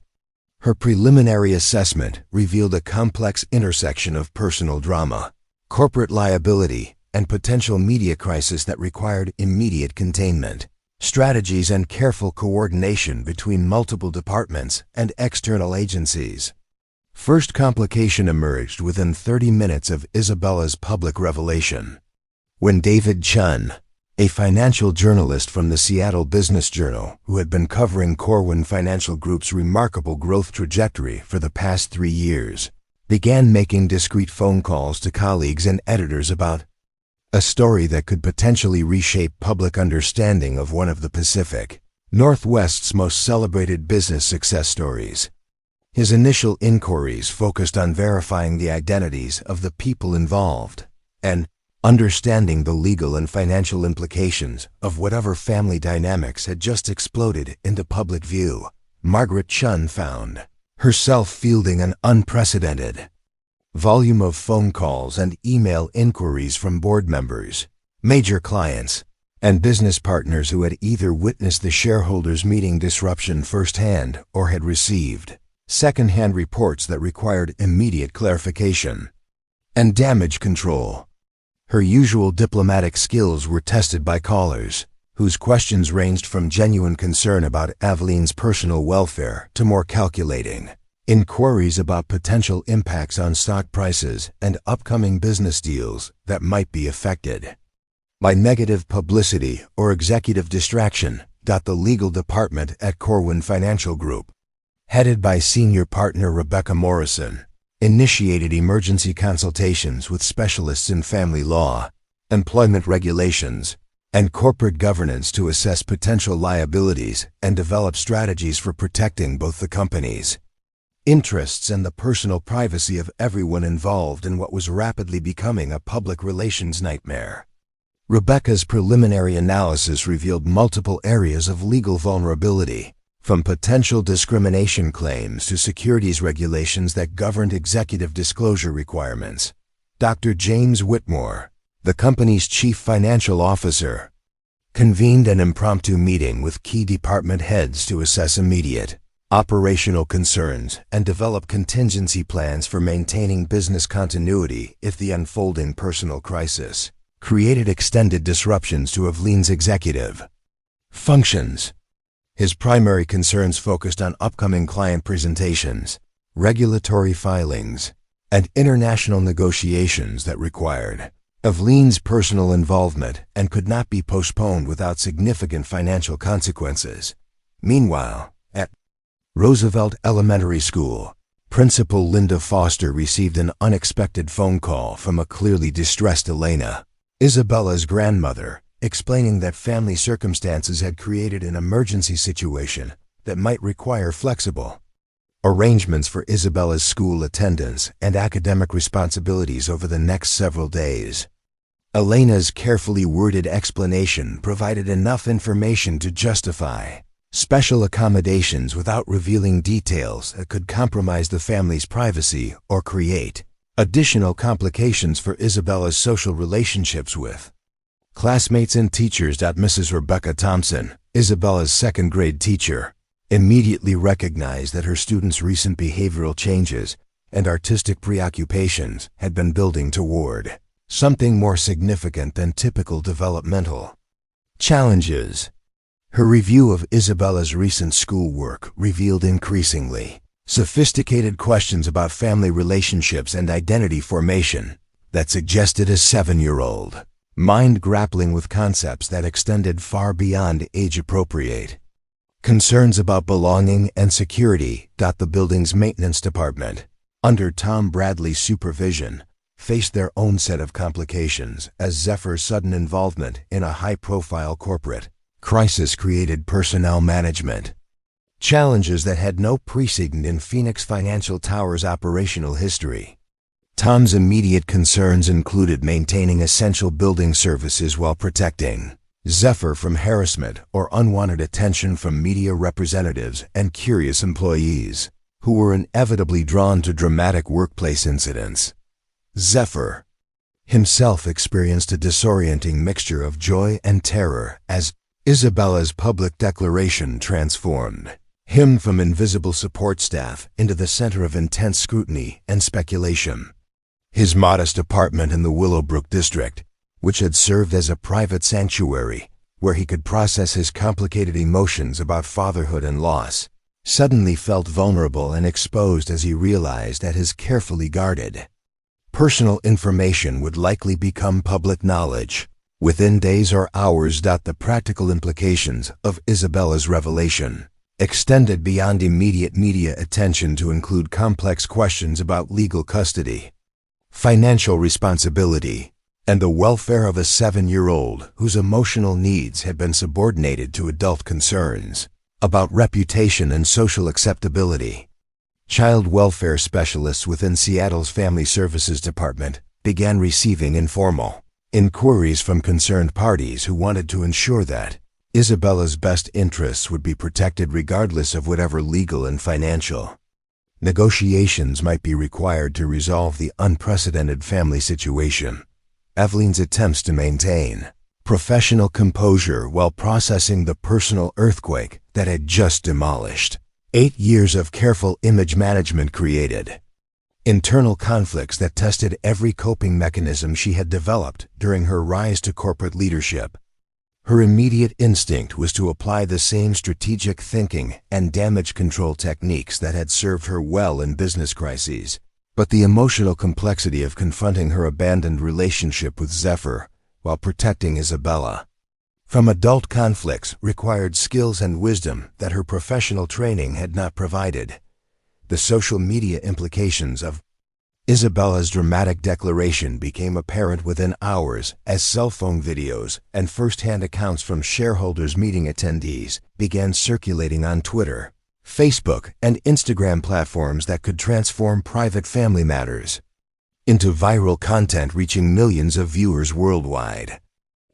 Her preliminary assessment revealed a complex intersection of personal drama, corporate liability, and potential media crisis that required immediate containment, strategies, and careful coordination between multiple departments and external agencies. First complication emerged within 30 minutes of Isabella's public revelation, when David Chun, a financial journalist from the Seattle Business Journal who had been covering Corwin Financial Group's remarkable growth trajectory for the past 3 years, began making discreet phone calls to colleagues and editors about a story that could potentially reshape public understanding of one of the Pacific Northwest's most celebrated business success stories. His initial inquiries focused on verifying the identities of the people involved and understanding the legal and financial implications of whatever family dynamics had just exploded into public view. Margaret Chun found herself fielding an unprecedented volume of phone calls and email inquiries from board members, major clients, and business partners who had either witnessed the shareholders' meeting disruption firsthand or had received second-hand reports that required immediate clarification and damage control. Her usual diplomatic skills were tested by callers whose questions ranged from genuine concern about Eveline's personal welfare to more calculating inquiries about potential impacts on stock prices and upcoming business deals that might be affected by negative publicity or executive distraction. The legal department at Corwin Financial Group, headed by senior partner Rebecca Morrison, initiated emergency consultations with specialists in family law, employment regulations, and corporate governance to assess potential liabilities and develop strategies for protecting both the company's interests and the personal privacy of everyone involved in what was rapidly becoming a public relations nightmare. Rebecca's preliminary analysis revealed multiple areas of legal vulnerability, from potential discrimination claims to securities regulations that governed executive disclosure requirements. Dr. James Whitmore, the company's chief financial officer, convened an impromptu meeting with key department heads to assess immediate operational concerns and develop contingency plans for maintaining business continuity if the unfolding personal crisis created extended disruptions to Eveline's executive functions. His primary concerns focused on upcoming client presentations, regulatory filings, and international negotiations that required Eveline's personal involvement and could not be postponed without significant financial consequences. Meanwhile, at Roosevelt Elementary School, Principal Linda Foster received an unexpected phone call from a clearly distressed Elena, Isabella's grandmother, explaining that family circumstances had created an emergency situation that might require flexible arrangements for Isabella's school attendance and academic responsibilities over the next several days. Elena's carefully worded explanation provided enough information to justify special accommodations without revealing details that could compromise the family's privacy or create additional complications for Isabella's social relationships with classmates and teachers. Mrs. Rebecca Thompson, Isabella's second-grade teacher, immediately recognized that her students' recent behavioral changes and artistic preoccupations had been building toward something more significant than typical developmental challenges. Her review of Isabella's recent schoolwork revealed increasingly sophisticated questions about family relationships and identity formation that suggested a 7-year-old mind grappling with concepts that extended far beyond age-appropriate concerns about belonging and security. The building's maintenance department, under Tom Bradley's supervision, faced their own set of complications as Zephyr's sudden involvement in a high-profile corporate crisis created personnel management challenges that had no precedent in Phoenix Financial Tower's operational history. Tom's immediate concerns included maintaining essential building services while protecting Zephyr from harassment or unwanted attention from media representatives and curious employees who were inevitably drawn to dramatic workplace incidents. Zephyr himself experienced a disorienting mixture of joy and terror as Isabella's public declaration transformed him from invisible support staff into the center of intense scrutiny and speculation. His modest apartment in the Willowbrook district, which had served as a private sanctuary where he could process his complicated emotions about fatherhood and loss, suddenly felt vulnerable and exposed as he realized that his carefully guarded personal information would likely become public knowledge within days or hours. The practical implications of Isabella's revelation extended beyond immediate media attention to include complex questions about legal custody, financial responsibility, and the welfare of a 7-year-old whose emotional needs had been subordinated to adult concerns about reputation and social acceptability. Child welfare specialists within Seattle's Family Services Department began receiving informal inquiries from concerned parties who wanted to ensure that Isabella's best interests would be protected regardless of whatever legal and financial negotiations might be required to resolve the unprecedented family situation. Eveline's attempts to maintain professional composure while processing the personal earthquake that had just demolished 8 years of careful image management created internal conflicts that tested every coping mechanism she had developed during her rise to corporate leadership. Her immediate instinct was to apply the same strategic thinking and damage control techniques that had served her well in business crises. But the emotional complexity of confronting her abandoned relationship with Zephyr while protecting Isabella from adult conflicts required skills and wisdom that her professional training had not provided. The social media implications of Isabella's dramatic declaration became apparent within hours as cell phone videos and first-hand accounts from shareholders' meeting attendees began circulating on Twitter, Facebook, and Instagram platforms that could transform private family matters into viral content reaching millions of viewers worldwide.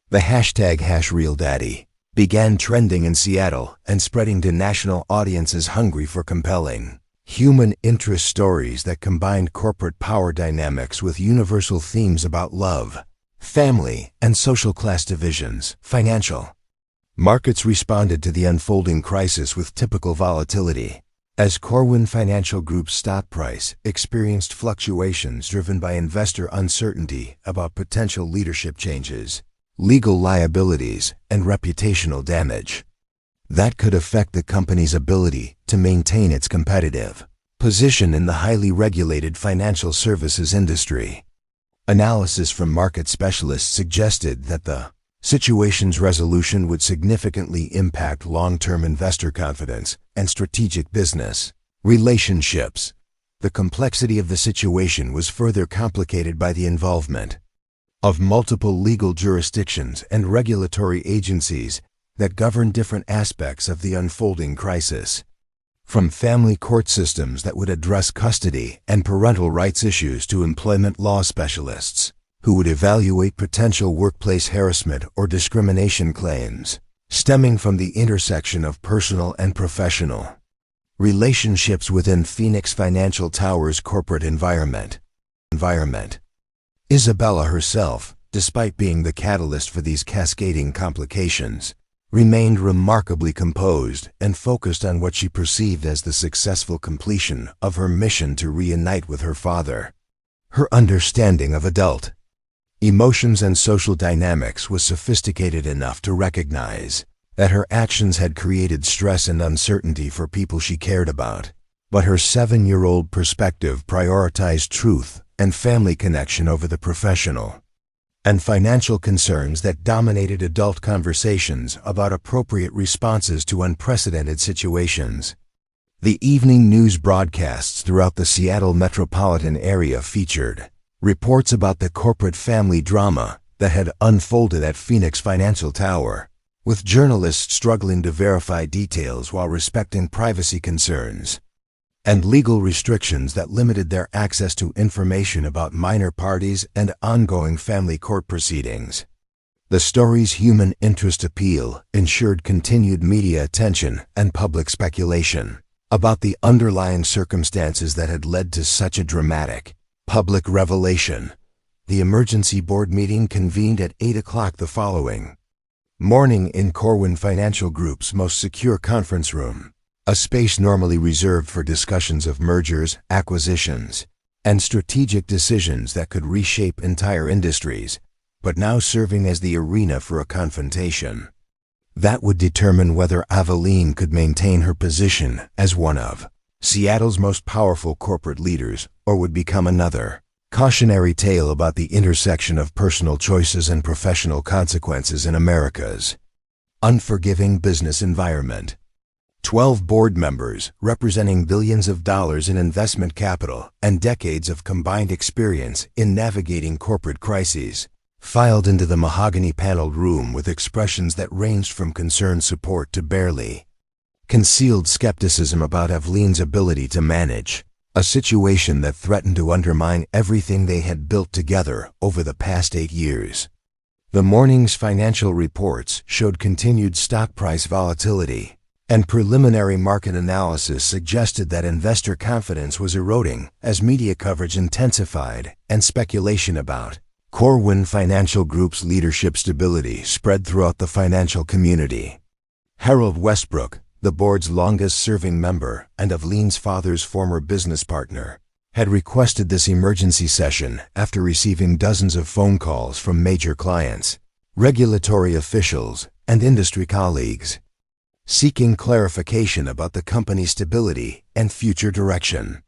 The hashtag #RealDaddy began trending in Seattle and spreading to national audiences hungry for compelling human interest stories that combined corporate power dynamics with universal themes about love, family, and social class divisions. Financial markets responded to the unfolding crisis with typical volatility, as Corwin Financial Group's stock price experienced fluctuations driven by investor uncertainty about potential leadership changes, legal liabilities, and reputational damage that could affect the company's ability to maintain its competitive position in the highly regulated financial services industry. Analysis from market specialists suggested that the situation's resolution would significantly impact long-term investor confidence and strategic business relationships. The complexity of the situation was further complicated by the involvement of multiple legal jurisdictions and regulatory agencies that govern different aspects of the unfolding crisis. From family court systems that would address custody and parental rights issues to employment law specialists who would evaluate potential workplace harassment or discrimination claims stemming from the intersection of personal and professional relationships within Phoenix Financial Tower's corporate environment. Isabella herself, despite being the catalyst for these cascading complications, remained remarkably composed and focused on what she perceived as the successful completion of her mission to reunite with her father. Her understanding of adult emotions and social dynamics was sophisticated enough to recognize that her actions had created stress and uncertainty for people she cared about, but her 7-year-old perspective prioritized truth and family connection over the professional and financial concerns that dominated adult conversations about appropriate responses to unprecedented situations. The evening news broadcasts throughout the Seattle metropolitan area featured reports about the corporate family drama that had unfolded at Phoenix Financial Tower, with journalists struggling to verify details while respecting privacy concerns and legal restrictions that limited their access to information about minor parties and ongoing family court proceedings. The story's human interest appeal ensured continued media attention and public speculation about the underlying circumstances that had led to such a dramatic public revelation. The emergency board meeting convened at 8 o'clock the following morning in Corwin Financial Group's most secure conference room, a space normally reserved for discussions of mergers, acquisitions, and strategic decisions that could reshape entire industries, but now serving as the arena for a confrontation that would determine whether Aveline could maintain her position as one of Seattle's most powerful corporate leaders or would become another cautionary tale about the intersection of personal choices and professional consequences in America's unforgiving business environment. 12 board members, representing billions of dollars in investment capital and decades of combined experience in navigating corporate crises, filed into the mahogany-paneled room with expressions that ranged from concerned support to barely concealed skepticism about Aveline's ability to manage a situation that threatened to undermine everything they had built together over the past 8 years. The morning's financial reports showed continued stock price volatility, and preliminary market analysis suggested that investor confidence was eroding as media coverage intensified and speculation about Corwin Financial Group's leadership stability spread throughout the financial community. Harold Westbrook, the board's longest-serving member and Aveline's father's former business partner, had requested this emergency session after receiving dozens of phone calls from major clients, regulatory officials, and industry colleagues, seeking clarification about the company's stability and future direction.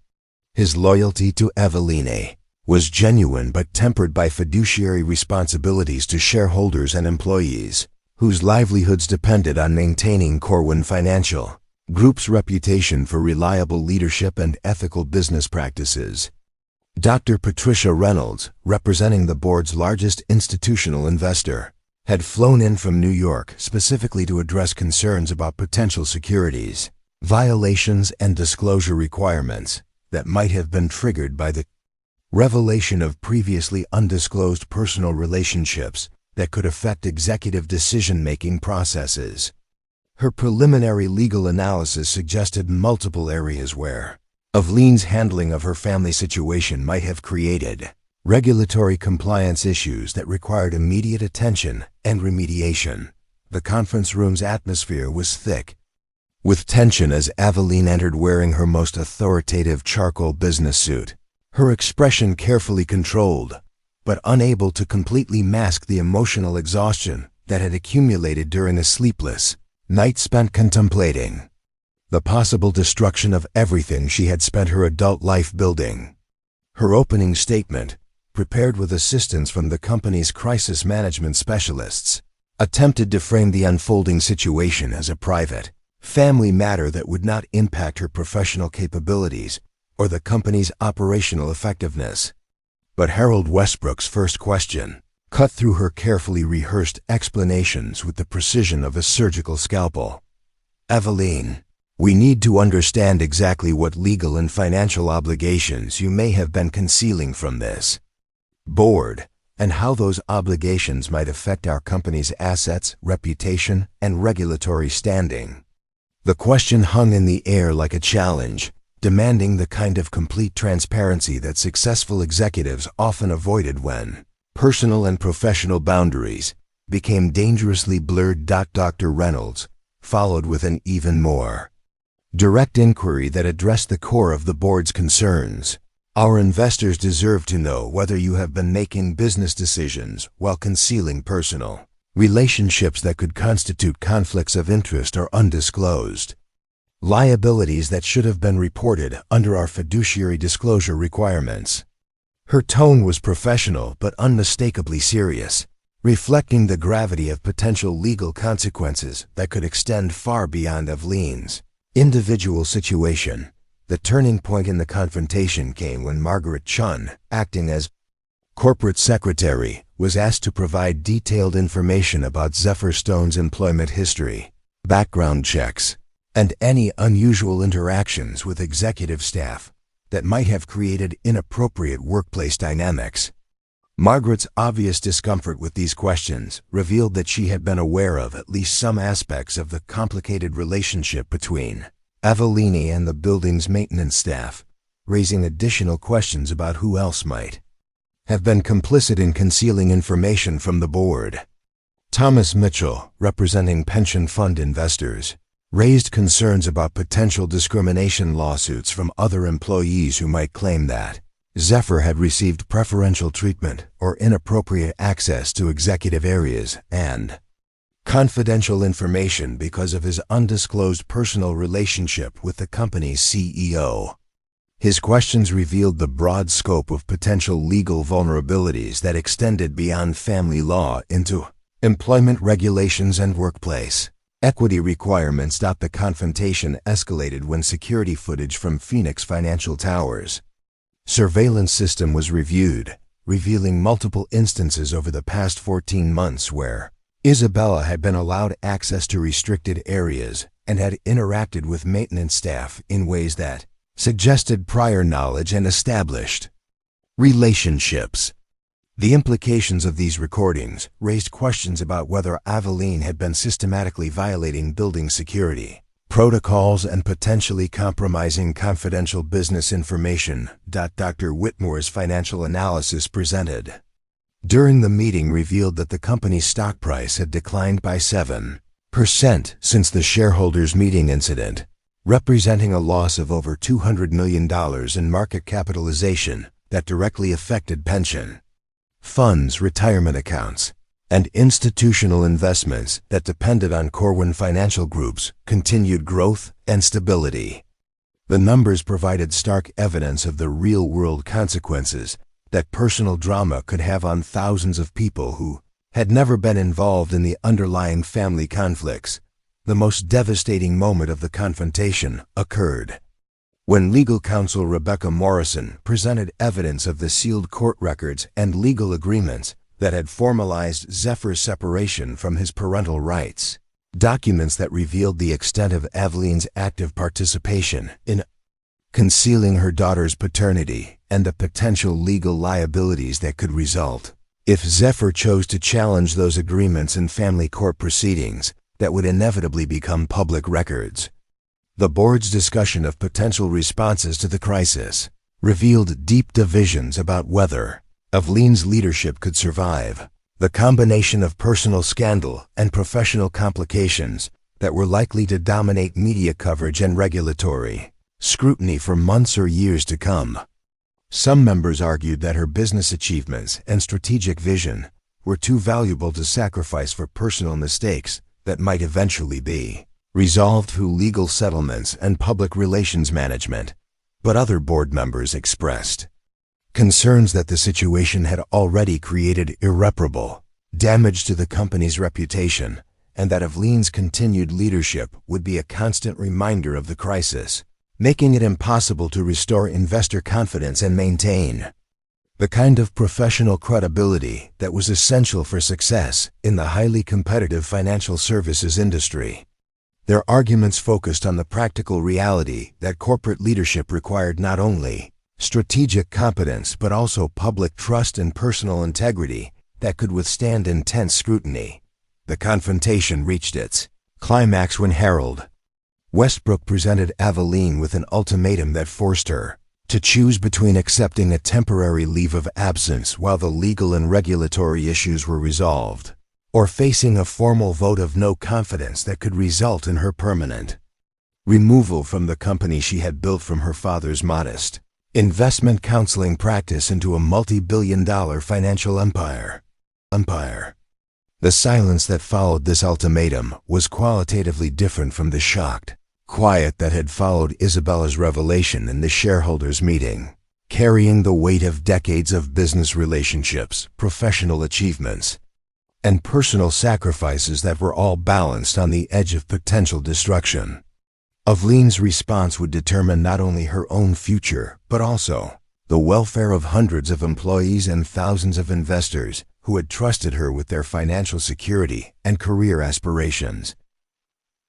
His loyalty to Eveline was genuine but tempered by fiduciary responsibilities to shareholders and employees, whose livelihoods depended on maintaining Corwin Financial Group's reputation for reliable leadership and ethical business practices. Dr. Patricia Reynolds, representing the board's largest institutional investor, had flown in from New York specifically to address concerns about potential securities violations and disclosure requirements that might have been triggered by the revelation of previously undisclosed personal relationships that could affect executive decision-making processes. Her preliminary legal analysis suggested multiple areas where Eveline's handling of her family situation might have created regulatory compliance issues that required immediate attention and remediation. The conference room's atmosphere was thick with tension as Eveline entered wearing her most authoritative charcoal business suit, her expression carefully controlled, but unable to completely mask the emotional exhaustion that had accumulated during a sleepless night spent contemplating the possible destruction of everything she had spent her adult life building. Her opening statement, prepared with assistance from the company's crisis management specialists, attempted to frame the unfolding situation as a private, family matter that would not impact her professional capabilities or the company's operational effectiveness. But Harold Westbrook's first question cut through her carefully rehearsed explanations with the precision of a surgical scalpel. Eveline, we need to understand exactly what legal and financial obligations you may have been concealing from this board, and how those obligations might affect our company's assets, reputation, and regulatory standing. The question hung in the air like a challenge, demanding the kind of complete transparency that successful executives often avoided when personal and professional boundaries became dangerously blurred. Dr. Reynolds followed with an even more direct inquiry that addressed the core of the board's concerns. Our investors deserve to know whether you have been making business decisions while concealing personal relationships that could constitute conflicts of interest or undisclosed liabilities that should have been reported under our fiduciary disclosure requirements. Her tone was professional but unmistakably serious, reflecting the gravity of potential legal consequences that could extend far beyond Eveline's individual situation. The turning point in the confrontation came when Margaret Chun, acting as corporate secretary, was asked to provide detailed information about Zephyr Stone's employment history, background checks, and any unusual interactions with executive staff that might have created inappropriate workplace dynamics. Margaret's obvious discomfort with these questions revealed that she had been aware of at least some aspects of the complicated relationship between Eveline and the building's maintenance staff, raising additional questions about who else might have been complicit in concealing information from the board. Thomas Mitchell, representing pension fund investors, raised concerns about potential discrimination lawsuits from other employees who might claim that Zephyr had received preferential treatment or inappropriate access to executive areas and confidential information because of his undisclosed personal relationship with the company's CEO. His questions revealed the broad scope of potential legal vulnerabilities that extended beyond family law into employment regulations and workplace equity requirements. The confrontation escalated when security footage from Phoenix Financial Tower's surveillance system was reviewed, revealing multiple instances over the past 14 months where Isabella had been allowed access to restricted areas and had interacted with maintenance staff in ways that suggested prior knowledge and established relationships. The implications of these recordings raised questions about whether Eveline had been systematically violating building security protocols and potentially compromising confidential business information. Dr. Whitmore's financial analysis presented during the meeting revealed that the company's stock price had declined by 7% since the shareholders' meeting incident, representing a loss of over $200 million in market capitalization that directly affected pension funds' retirement accounts. and institutional investments that depended on Corwin Financial Group's continued growth and stability. The numbers provided stark evidence of the real-world consequences that personal drama could have on thousands of people who had never been involved in the underlying family conflicts. The most devastating moment of the confrontation occurred when legal counsel Rebecca Morrison presented evidence of the sealed court records and legal agreements that had formalized Zephyr's separation from his parental rights. Documents that revealed the extent of Eveline's active participation in concealing her daughter's paternity and the potential legal liabilities that could result if Zephyr chose to challenge those agreements in family court proceedings that would inevitably become public records. The board's discussion of potential responses to the crisis revealed deep divisions about whether Eveline's leadership could survive the combination of personal scandal and professional complications that were likely to dominate media coverage and regulatory scrutiny for months or years to come. Some members argued that her business achievements and strategic vision were too valuable to sacrifice for personal mistakes that might eventually be resolved through legal settlements and public relations management, but other board members expressed concerns that the situation had already created irreparable damage to the company's reputation and that Eveline's continued leadership would be a constant reminder of the crisis, making it impossible to restore investor confidence and maintain the kind of professional credibility that was essential for success in the highly competitive financial services industry. Their arguments focused on the practical reality that corporate leadership required not only strategic competence but also public trust and personal integrity that could withstand intense scrutiny. The confrontation reached its climax when Harold Westbrook presented Eveline with an ultimatum that forced her to choose between accepting a temporary leave of absence while the legal and regulatory issues were resolved, or facing a formal vote of no confidence that could result in her permanent removal from the company she had built from her father's modest investment counseling practice into a multi-billion-dollar financial empire. The silence that followed this ultimatum was qualitatively different from the shocked quiet that had followed Isabella's revelation in the shareholders' meeting, carrying the weight of decades of business relationships, professional achievements, and personal sacrifices that were all balanced on the edge of potential destruction. Eveline's response would determine not only her own future, but also the welfare of hundreds of employees and thousands of investors who had trusted her with their financial security and career aspirations.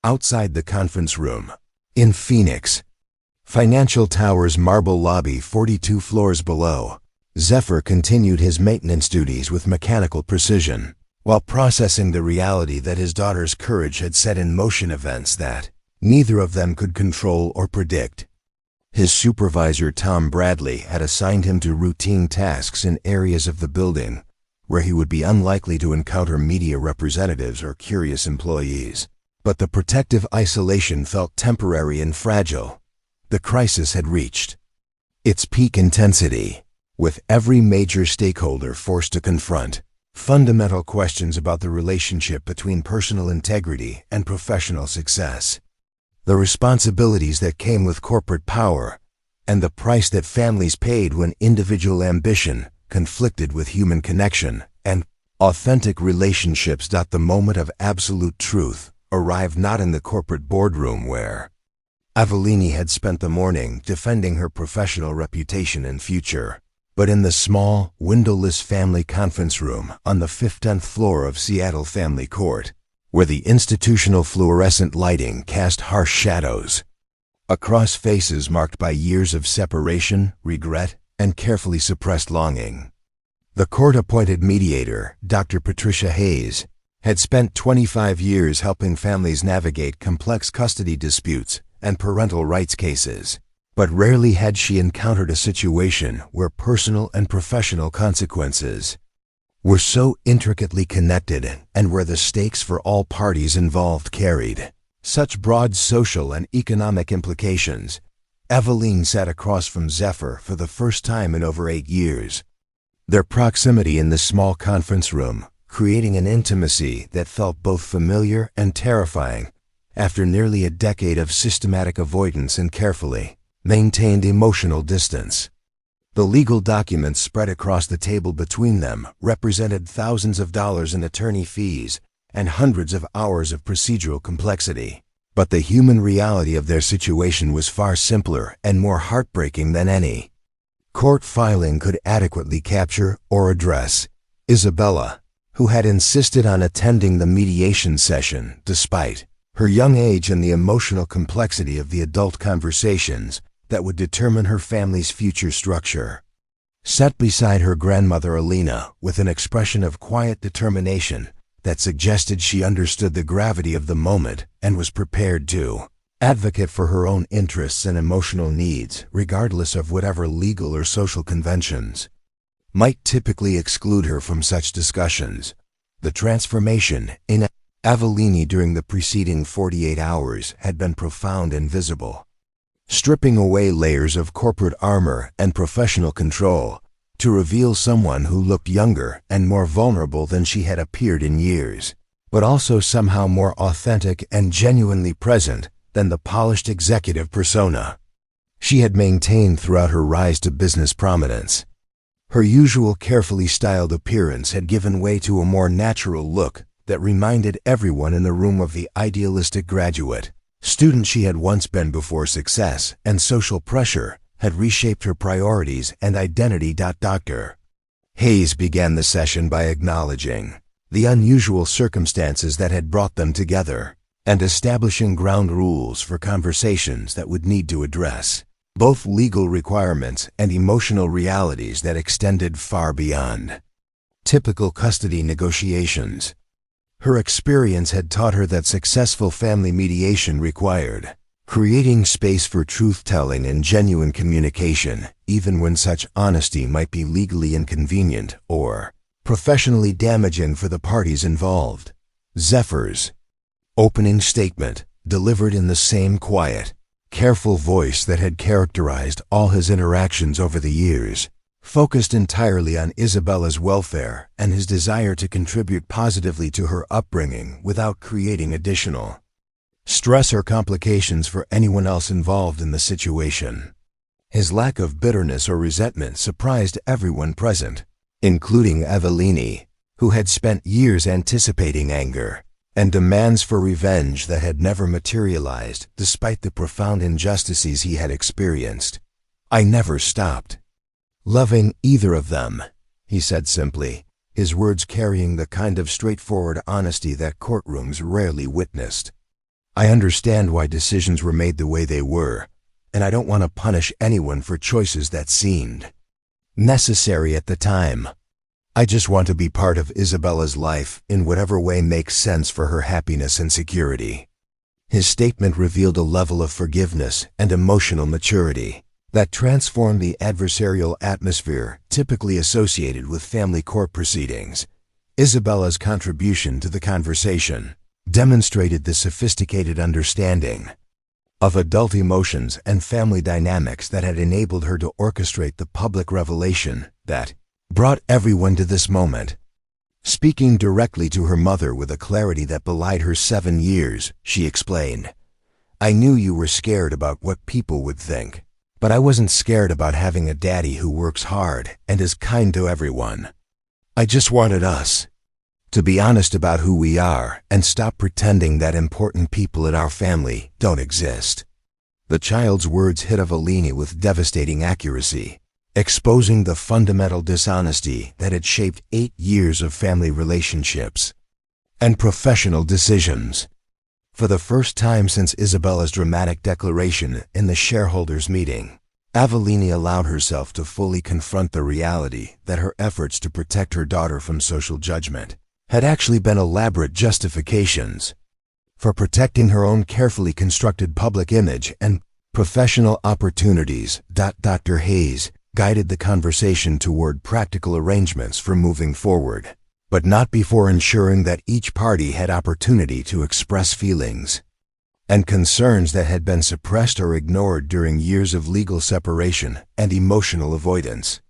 Outside the conference room, in Phoenix, Financial Tower's marble lobby 42 floors below, Zephyr continued his maintenance duties with mechanical precision, while processing the reality that his daughter's courage had set in motion events that neither of them could control or predict. His supervisor Tom Bradley had assigned him to routine tasks in areas of the building where he would be unlikely to encounter media representatives or curious employees. But the protective isolation felt temporary and fragile. The crisis had reached its peak intensity, with every major stakeholder forced to confront fundamental questions about the relationship between personal integrity and professional success, the responsibilities that came with corporate power, and the price that families paid when individual ambition conflicted with human connection and authentic relationships. The moment of absolute truth arrived not in the corporate boardroom where Eveline had spent the morning defending her professional reputation and future, but in the small, windowless family conference room on the 15th floor of Seattle Family Court, where the institutional fluorescent lighting cast harsh shadows across faces marked by years of separation, regret, and carefully suppressed longing. The court-appointed mediator, Dr. Patricia Hayes, had spent 25 years helping families navigate complex custody disputes and parental rights cases, but rarely had she encountered a situation where personal and professional consequences were so intricately connected and where the stakes for all parties involved carried such broad social and economic implications. Eveline sat across from Zephyr for the first time in over 8 years. Their proximity in the small conference room creating an intimacy that felt both familiar and terrifying. After nearly a decade of systematic avoidance and carefully maintained emotional distance, the legal documents spread across the table between them represented thousands of dollars in attorney fees and hundreds of hours of procedural complexity. But the human reality of their situation was far simpler and more heartbreaking than any court filing could adequately capture or address. Isabella, who had insisted on attending the mediation session despite her young age and the emotional complexity of the adult conversations that would determine her family's future structure, sat beside her grandmother Alina with an expression of quiet determination that suggested she understood the gravity of the moment and was prepared to advocate for her own interests and emotional needs, regardless of whatever legal or social conventions might typically exclude her from such discussions. The transformation in Avellini during the preceding 48 hours had been profound and visible. Stripping away layers of corporate armor and professional control to reveal someone who looked younger and more vulnerable than she had appeared in years, but also somehow more authentic and genuinely present than the polished executive persona she had maintained throughout her rise to business prominence. Her usual carefully styled appearance had given way to a more natural look that reminded everyone in the room of the idealistic graduate student she had once been before success and social pressure had reshaped her priorities and identity. Dr. Hayes began the session by acknowledging the unusual circumstances that had brought them together and establishing ground rules for conversations that would need to address both legal requirements and emotional realities that extended far beyond typical custody negotiations. Her experience had taught her that successful family mediation required creating space for truth-telling and genuine communication, even when such honesty might be legally inconvenient or professionally damaging for the parties involved. Zephyr's opening statement, delivered in the same quiet, careful voice that had characterized all his interactions over the years, focused entirely on Isabella's welfare and his desire to contribute positively to her upbringing without creating additional stress or complications for anyone else involved in the situation. His lack of bitterness or resentment surprised everyone present, including Avellini, who had spent years anticipating anger and demands for revenge that had never materialized despite the profound injustices he had experienced. "I never stopped loving either of them," he said simply, his words carrying the kind of straightforward honesty that courtrooms rarely witnessed. "I understand why decisions were made the way they were, and I don't want to punish anyone for choices that seemed necessary at the time. I just want to be part of Isabella's life in whatever way makes sense for her happiness and security." His statement revealed a level of forgiveness and emotional maturity that transformed the adversarial atmosphere typically associated with family court proceedings. Isabella's contribution to the conversation demonstrated the sophisticated understanding of adult emotions and family dynamics that had enabled her to orchestrate the public revelation that brought everyone to this moment. Speaking directly to her mother with a clarity that belied her 7 years, she explained, "I knew you were scared about what people would think, but I wasn't scared about having a daddy who works hard and is kind to everyone. I just wanted us to be honest about who we are and stop pretending that important people in our family don't exist." The child's words hit Avellini with devastating accuracy, exposing the fundamental dishonesty that had shaped 8 years of family relationships and professional decisions. For the first time since Isabella's dramatic declaration in the shareholders' meeting, Avellini allowed herself to fully confront the reality that her efforts to protect her daughter from social judgment had actually been elaborate justifications for protecting her own carefully constructed public image and professional opportunities. Dr. Hayes guided the conversation toward practical arrangements for moving forward, but not before ensuring that each party had opportunity to express feelings and concerns that had been suppressed or ignored during years of legal separation and emotional avoidance.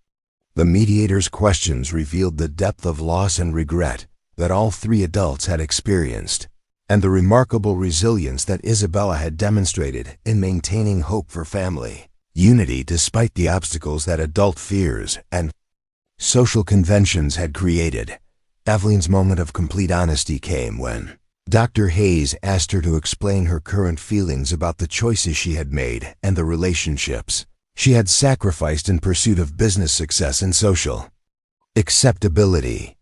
The mediator's questions revealed the depth of loss and regret that all three adults had experienced, and the remarkable resilience that Isabella had demonstrated in maintaining hope for family unity despite the obstacles that adult fears and social conventions had created. Eveline's moment of complete honesty came when Dr. Hayes asked her to explain her current feelings about the choices she had made and the relationships she had sacrificed in pursuit of business success and social acceptability.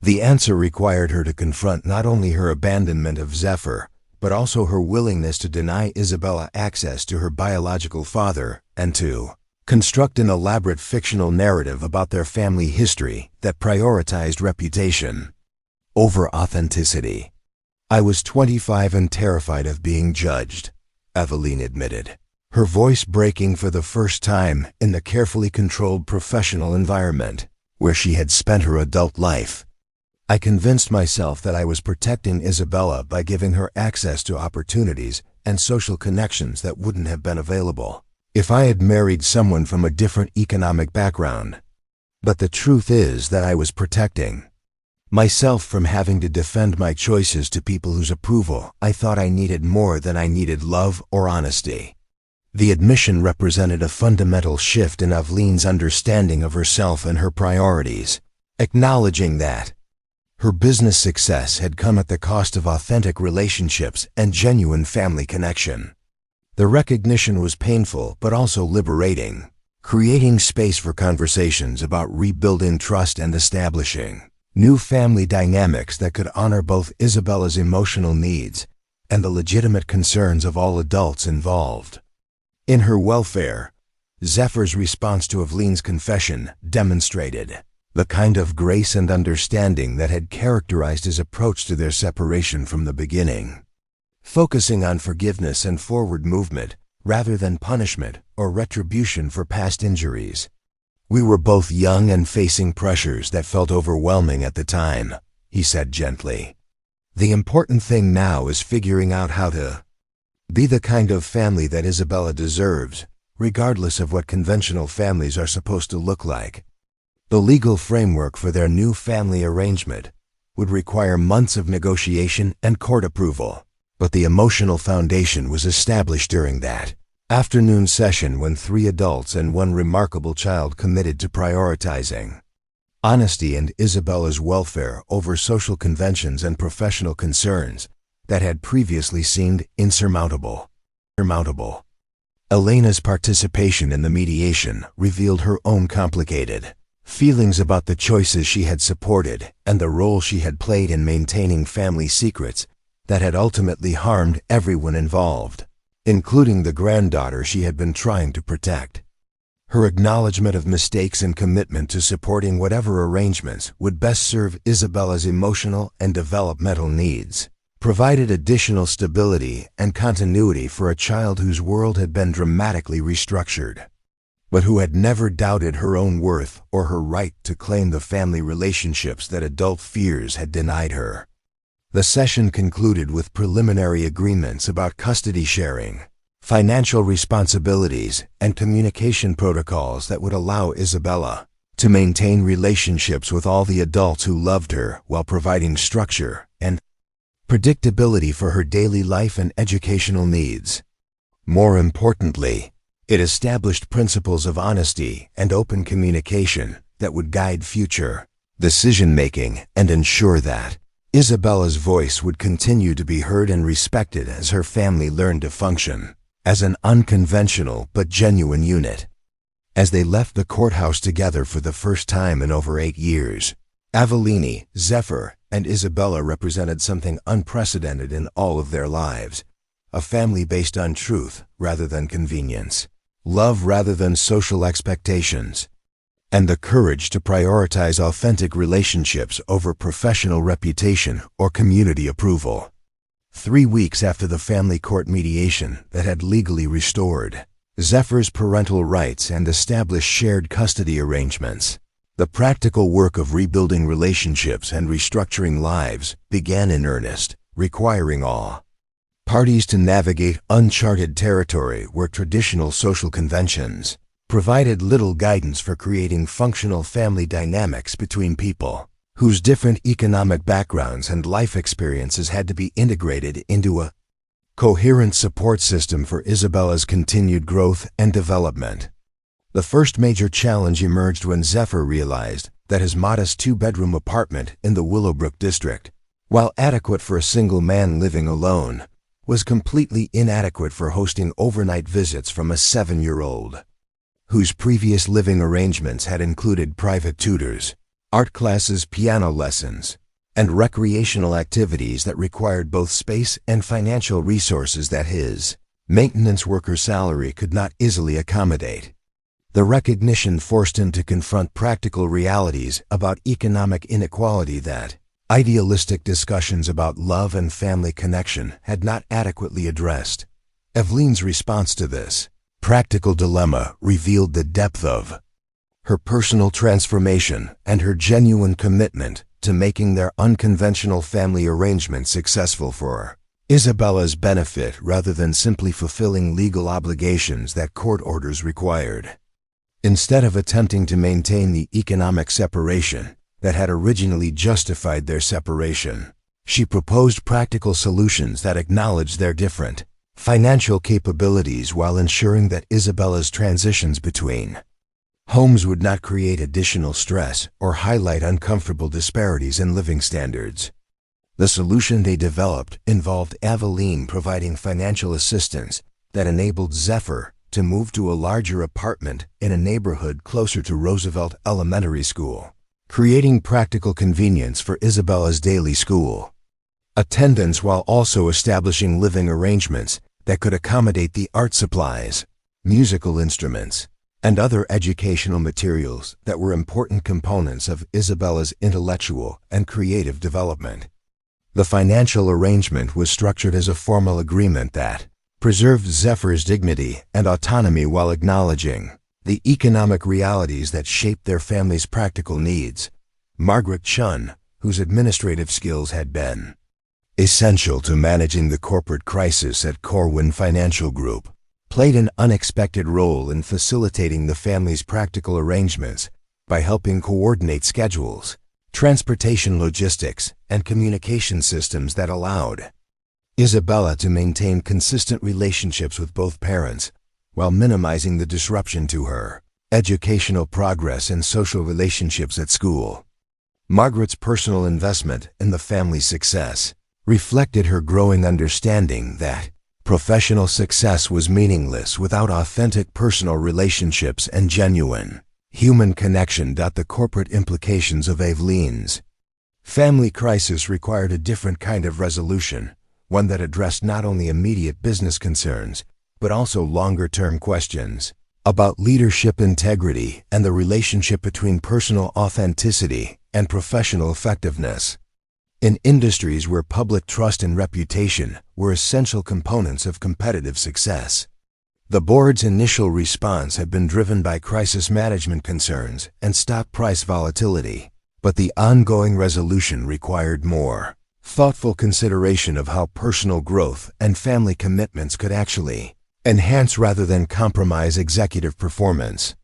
The answer required her to confront not only her abandonment of Zephyr, but also her willingness to deny Isabella access to her biological father and to construct an elaborate fictional narrative about their family history that prioritized reputation over authenticity. "I was 25 and terrified of being judged," Eveline admitted, her voice breaking for the first time in the carefully controlled professional environment where she had spent her adult life. "I convinced myself that I was protecting Isabella by giving her access to opportunities and social connections that wouldn't have been available if I had married someone from a different economic background. But the truth is that I was protecting myself from having to defend my choices to people whose approval I thought I needed more than I needed love or honesty." The admission represented a fundamental shift in Eveline's understanding of herself and her priorities, acknowledging that her business success had come at the cost of authentic relationships and genuine family connection. The recognition was painful but also liberating, creating space for conversations about rebuilding trust and establishing new family dynamics that could honor both Isabella's emotional needs and the legitimate concerns of all adults involved. In her welfare, Zephyr's response to Eveline's confession demonstrated the kind of grace and understanding that had characterized his approach to their separation from the beginning, focusing on forgiveness and forward movement rather than punishment or retribution for past injuries. "We were both young and facing pressures that felt overwhelming at the time," he said gently. "The important thing now is figuring out how to be the kind of family that Isabella deserves, regardless of what conventional families are supposed to look like." The legal framework for their new family arrangement would require months of negotiation and court approval, but the emotional foundation was established during that afternoon session when three adults and one remarkable child committed to prioritizing honesty and Isabella's welfare over social conventions and professional concerns that had previously seemed insurmountable. Elena's participation in the mediation revealed her own complicated feelings about the choices she had supported and the role she had played in maintaining family secrets that had ultimately harmed everyone involved, including the granddaughter she had been trying to protect. Her acknowledgement of mistakes and commitment to supporting whatever arrangements would best serve Isabella's emotional and developmental needs provided additional stability and continuity for a child whose world had been dramatically restructured, but who had never doubted her own worth or her right to claim the family relationships that adult fears had denied her. The session concluded with preliminary agreements about custody sharing, financial responsibilities, and communication protocols that would allow Isabella to maintain relationships with all the adults who loved her while providing structure and predictability for her daily life and educational needs. More importantly, it established principles of honesty and open communication that would guide future decision-making and ensure that Isabella's voice would continue to be heard and respected as her family learned to function as an unconventional but genuine unit. As they left the courthouse together for the first time in over 8 years, Eveline, Zephyr, and Isabella represented something unprecedented in all of their lives: a family based on truth rather than convenience, love rather than social expectations, and the courage to prioritize authentic relationships over professional reputation or community approval. 3 weeks after the family court mediation that had legally restored Zephyr's parental rights and established shared custody arrangements, the practical work of rebuilding relationships and restructuring lives began in earnest, requiring all parties to navigate uncharted territory where traditional social conventions provided little guidance for creating functional family dynamics between people whose different economic backgrounds and life experiences had to be integrated into a coherent support system for Isabella's continued growth and development. The first major challenge emerged when Zephyr realized that his modest two-bedroom apartment in the Willowbrook district, while adequate for a single man living alone, was completely inadequate for hosting overnight visits from a 7-year-old, whose previous living arrangements had included private tutors, art classes, piano lessons, and recreational activities that required both space and financial resources that his maintenance worker salary could not easily accommodate. The recognition forced him to confront practical realities about economic inequality that idealistic discussions about love and family connection had not adequately addressed. Eveline's response to this practical dilemma revealed the depth of her personal transformation and her genuine commitment to making their unconventional family arrangement successful for Isabella's benefit rather than simply fulfilling legal obligations that court orders required. Instead of attempting to maintain the economic separation that had originally justified their separation, she proposed practical solutions that acknowledged their different financial capabilities while ensuring that Isabella's transitions between homes would not create additional stress or highlight uncomfortable disparities in living standards. The solution they developed involved Aveline providing financial assistance that enabled Zephyr to move to a larger apartment in a neighborhood closer to Roosevelt Elementary School, creating practical convenience for Isabella's daily school attendance while also establishing living arrangements that could accommodate the art supplies, musical instruments, and other educational materials that were important components of Isabella's intellectual and creative development. The financial arrangement was structured as a formal agreement that preserved Zephyr's dignity and autonomy while acknowledging the economic realities that shaped their family's practical needs. Margaret Chun, whose administrative skills had been essential to managing the corporate crisis at Corwin Financial Group, played an unexpected role in facilitating the family's practical arrangements by helping coordinate schedules, transportation logistics, and communication systems that allowed Isabella to maintain consistent relationships with both parents while minimizing the disruption to her educational progress and social relationships at school. Margaret's personal investment in the family's success reflected her growing understanding that professional success was meaningless without authentic personal relationships and genuine human connection. The corporate implications of Aveline's family crisis required a different kind of resolution, one that addressed not only immediate business concerns, but also longer-term questions about leadership integrity and the relationship between personal authenticity and professional effectiveness. In industries where public trust and reputation were essential components of competitive success, the board's initial response had been driven by crisis management concerns and stock price volatility, but the ongoing resolution required more thoughtful consideration of how personal growth and family commitments could actually enhance rather than compromise executive performance.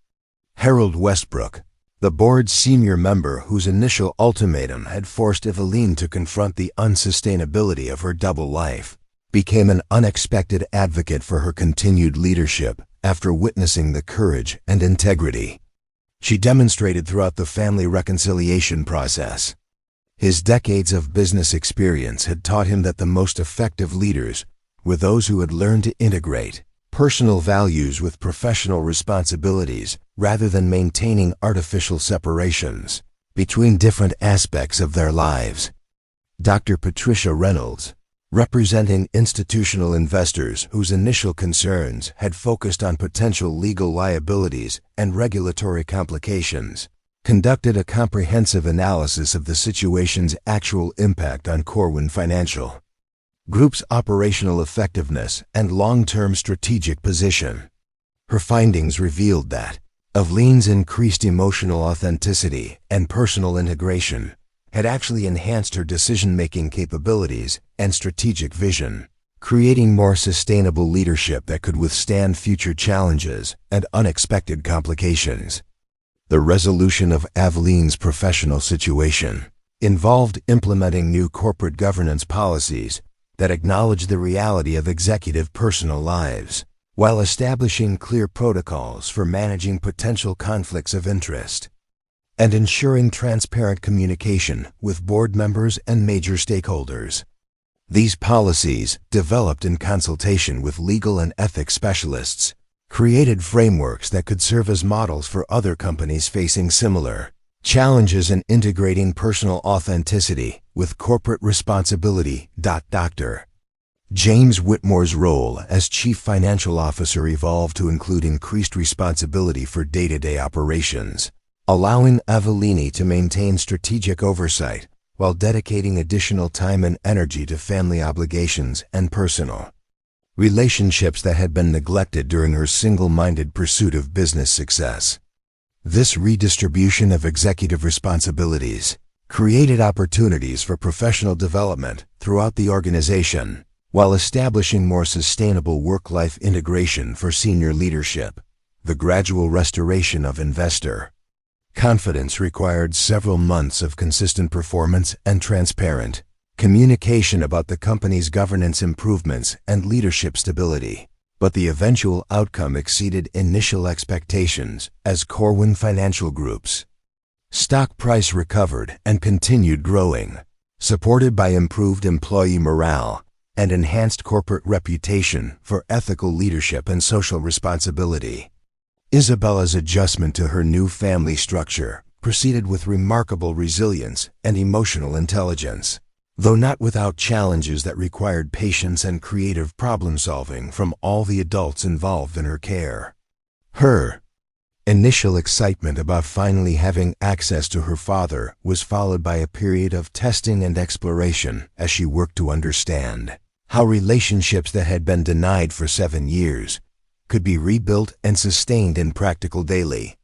Harold Westbrook, the board's senior member whose initial ultimatum had forced Aveline to confront the unsustainability of her double life, became an unexpected advocate for her continued leadership after witnessing the courage and integrity she demonstrated throughout the family reconciliation process. His decades of business experience had taught him that the most effective leaders were those who had learned to integrate personal values with professional responsibilities rather than maintaining artificial separations between different aspects of their lives. Dr. Patricia Reynolds, representing institutional investors whose initial concerns had focused on potential legal liabilities and regulatory complications, conducted a comprehensive analysis of the situation's actual impact on Corwin Financial Group's operational effectiveness and long-term strategic position. Her findings revealed that Aveline's increased emotional authenticity and personal integration had actually enhanced her decision-making capabilities and strategic vision, creating more sustainable leadership that could withstand future challenges and unexpected complications. The resolution of Aveline's professional situation involved implementing new corporate governance policies that acknowledge the reality of executive personal lives, while establishing clear protocols for managing potential conflicts of interest and ensuring transparent communication with board members and major stakeholders. These policies, developed in consultation with legal and ethics specialists, created frameworks that could serve as models for other companies facing similar challenges in integrating personal authenticity with corporate responsibility. Dr. James Whitmore's role as Chief Financial Officer evolved to include increased responsibility for day-to-day operations, allowing Avellini to maintain strategic oversight while dedicating additional time and energy to family obligations and personal relationships that had been neglected during her single-minded pursuit of business success. This redistribution of executive responsibilities created opportunities for professional development throughout the organization, while establishing more sustainable work-life integration for senior leadership. The gradual restoration of investor confidence required several months of consistent performance and transparent communication about the company's governance improvements and leadership stability. But the eventual outcome exceeded initial expectations as Corwin Financial Group's stock price recovered and continued growing, supported by improved employee morale and enhanced corporate reputation for ethical leadership and social responsibility. Isabella's adjustment to her new family structure proceeded with remarkable resilience and emotional intelligence, though not without challenges that required patience and creative problem-solving from all the adults involved in her care. Her initial excitement about finally having access to her father was followed by a period of testing and exploration as she worked to understand how relationships that had been denied for 7 years could be rebuilt and sustained in practical daily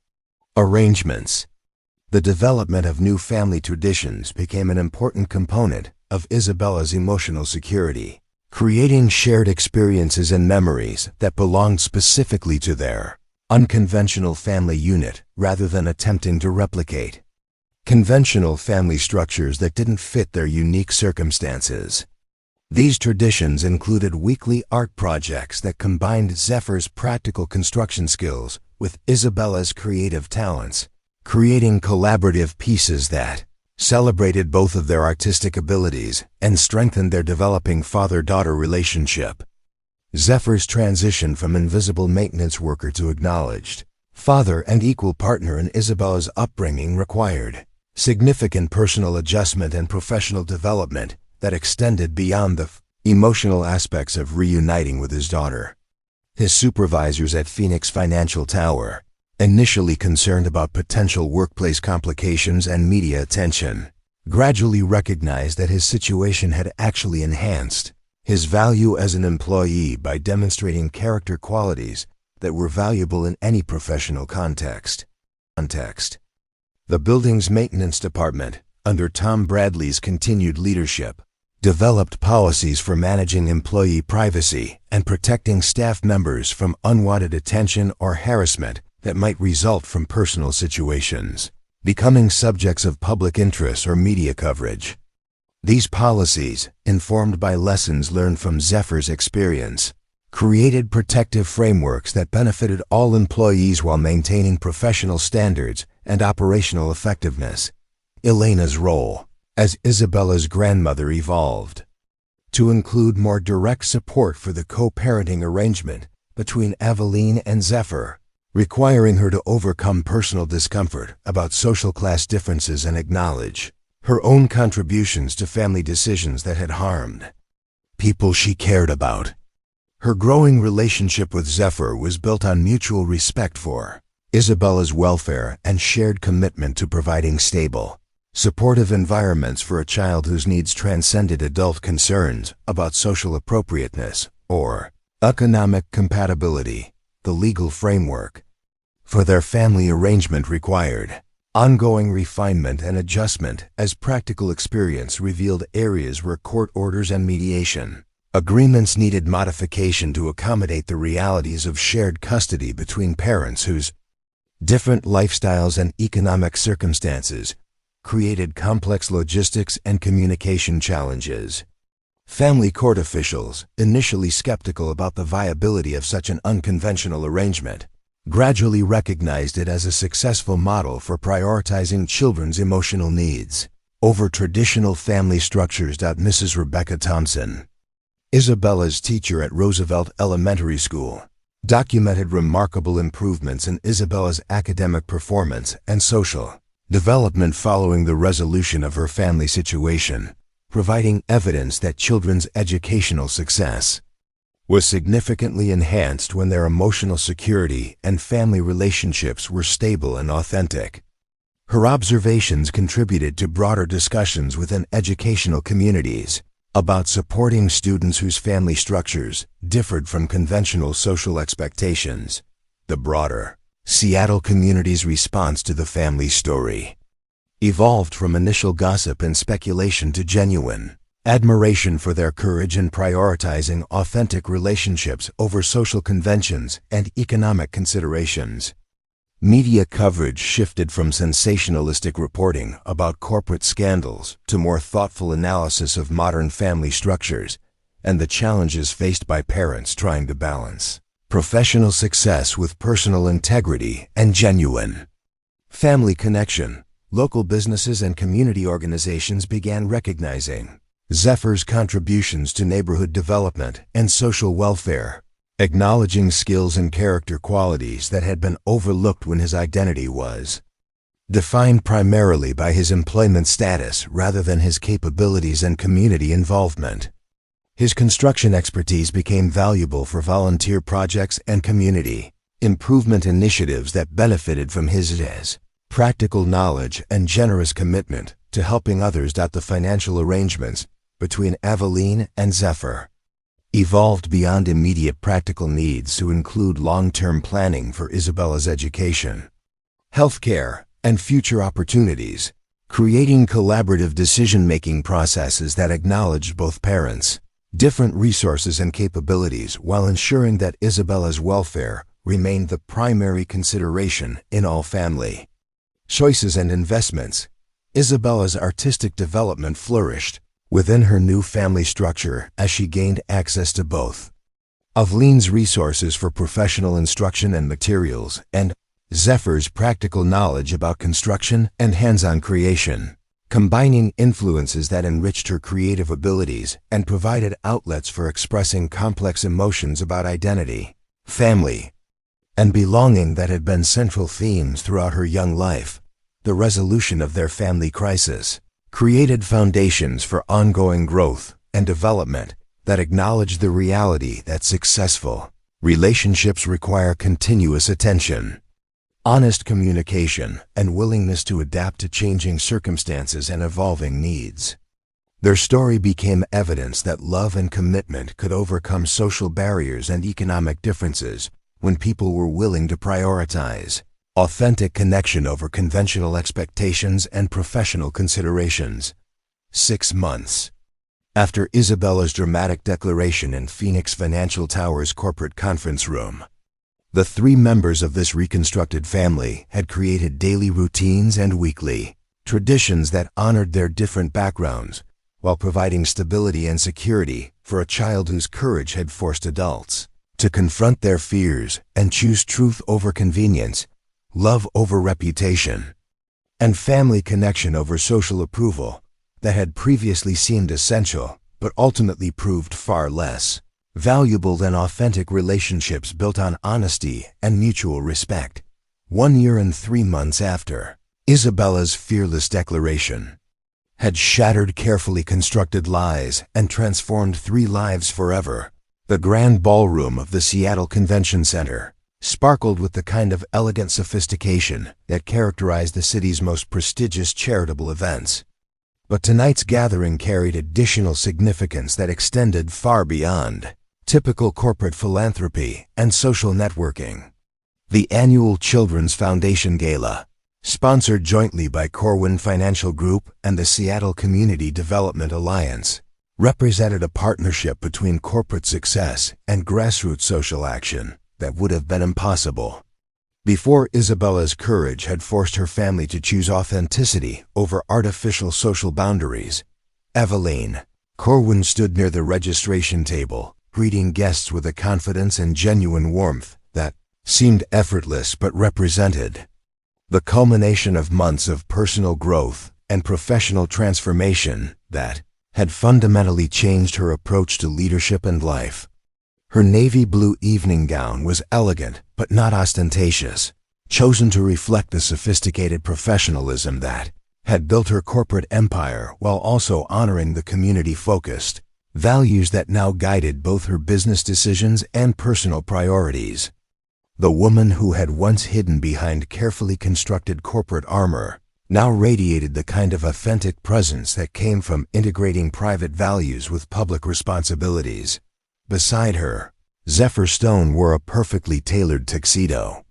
arrangements. The development of new family traditions became an important component of Isabella's emotional security, creating shared experiences and memories that belonged specifically to their unconventional family unit rather than attempting to replicate conventional family structures that didn't fit their unique circumstances. These traditions included weekly art projects that combined Zephyr's practical construction skills with Isabella's creative talents, creating collaborative pieces that celebrated both of their artistic abilities and strengthened their developing father-daughter relationship. Zephyr's transition from invisible maintenance worker to acknowledged father and equal partner in Isabella's upbringing required significant personal adjustment and professional development that extended beyond the emotional aspects of reuniting with his daughter. His supervisors at Phoenix Financial Tower, initially concerned about potential workplace complications and media attention, gradually recognized that his situation had actually enhanced his value as an employee by demonstrating character qualities that were valuable in any professional context. The building's maintenance department, under Tom Bradley's continued leadership, developed policies for managing employee privacy and protecting staff members from unwanted attention or harassment that might result from personal situations becoming subjects of public interest or media coverage. These policies, informed by lessons learned from Zephyr's experience, created protective frameworks that benefited all employees while maintaining professional standards and operational effectiveness. Elena's role as Isabella's grandmother evolved to include more direct support for the co-parenting arrangement between Aveline and Zephyr, requiring her to overcome personal discomfort about social class differences and acknowledge her own contributions to family decisions that had harmed people she cared about. Her growing relationship with Zephyr was built on mutual respect for Isabella's welfare and shared commitment to providing stable, supportive environments for a child whose needs transcended adult concerns about social appropriateness or economic compatibility. The legal framework for their family arrangement required ongoing refinement and adjustment as practical experience revealed areas where court orders and mediation agreements needed modification to accommodate the realities of shared custody between parents whose different lifestyles and economic circumstances created complex logistics and communication challenges. Family court officials, initially skeptical about the viability of such an unconventional arrangement, gradually recognized it as a successful model for prioritizing children's emotional needs over traditional family structures. Mrs. Rebecca Thompson, Isabella's teacher at Roosevelt Elementary School, documented remarkable improvements in Isabella's academic performance and social development following the resolution of her family situation, providing evidence that children's educational success was significantly enhanced when their emotional security and family relationships were stable and authentic. Her observations contributed to broader discussions within educational communities about supporting students whose family structures differed from conventional social expectations. The broader Seattle community's response to the family story evolved from initial gossip and speculation to genuine admiration for their courage in prioritizing authentic relationships over social conventions and economic considerations. Media coverage shifted from sensationalistic reporting about corporate scandals to more thoughtful analysis of modern family structures and the challenges faced by parents trying to balance professional success with personal integrity and genuine family connection. Local businesses and community organizations began recognizing Zephyr's contributions to neighborhood development and social welfare, acknowledging skills and character qualities that had been overlooked when his identity was defined primarily by his employment status rather than his capabilities and community involvement. His construction expertise became valuable for volunteer projects and community improvement initiatives that benefited from his practical knowledge and generous commitment to helping others. The financial arrangements between Aveline and Zephyr evolved beyond immediate practical needs to include long-term planning for Isabella's education, healthcare, and future opportunities, creating collaborative decision-making processes that acknowledged both parents' different resources and capabilities while ensuring that Isabella's welfare remained the primary consideration in all family choices and investments. Isabella's artistic development flourished within her new family structure as she gained access to both Aveline's resources for professional instruction and materials and Zephyr's practical knowledge about construction and hands-on creation, combining influences that enriched her creative abilities and provided outlets for expressing complex emotions about identity, family, and belonging that had been central themes throughout her young life. The resolution of their family crisis created foundations for ongoing growth and development that acknowledged the reality that successful relationships require continuous attention, honest communication, and willingness to adapt to changing circumstances and evolving needs. Their story became evidence that love and commitment could overcome social barriers and economic differences when people were willing to prioritize authentic connection over conventional expectations and professional considerations. 6 months after Isabella's dramatic declaration in Phoenix Financial Tower's corporate conference room, the 3 members of this reconstructed family had created daily routines and weekly traditions that honored their different backgrounds while providing stability and security for a child whose courage had forced adults to confront their fears and choose truth over convenience, love over reputation, and family connection over social approval that had previously seemed essential but ultimately proved far less valuable than authentic relationships built on honesty and mutual respect. 1 year and 3 months after Isabella's fearless declaration had shattered carefully constructed lies and transformed 3 lives forever, the grand ballroom of the Seattle Convention Center sparkled with the kind of elegant sophistication that characterized the city's most prestigious charitable events. But tonight's gathering carried additional significance that extended far beyond typical corporate philanthropy and social networking. The annual Children's Foundation Gala, sponsored jointly by Corwin Financial Group and the Seattle Community Development Alliance, represented a partnership between corporate success and grassroots social action that would have been impossible Before Isabella's courage had forced her family to choose authenticity over artificial social boundaries, Eveline Corwin stood near the registration table, greeting guests with a confidence and genuine warmth that seemed effortless but represented the culmination of months of personal growth and professional transformation that had fundamentally changed her approach to leadership and life. Her navy blue evening gown was elegant but not ostentatious, chosen to reflect the sophisticated professionalism that had built her corporate empire while also honoring the community-focused values that now guided both her business decisions and personal priorities. The woman who had once hidden behind carefully constructed corporate armor now radiated the kind of authentic presence that came from integrating private values with public responsibilities. Beside her, Zephyr Stone wore a perfectly tailored tuxedo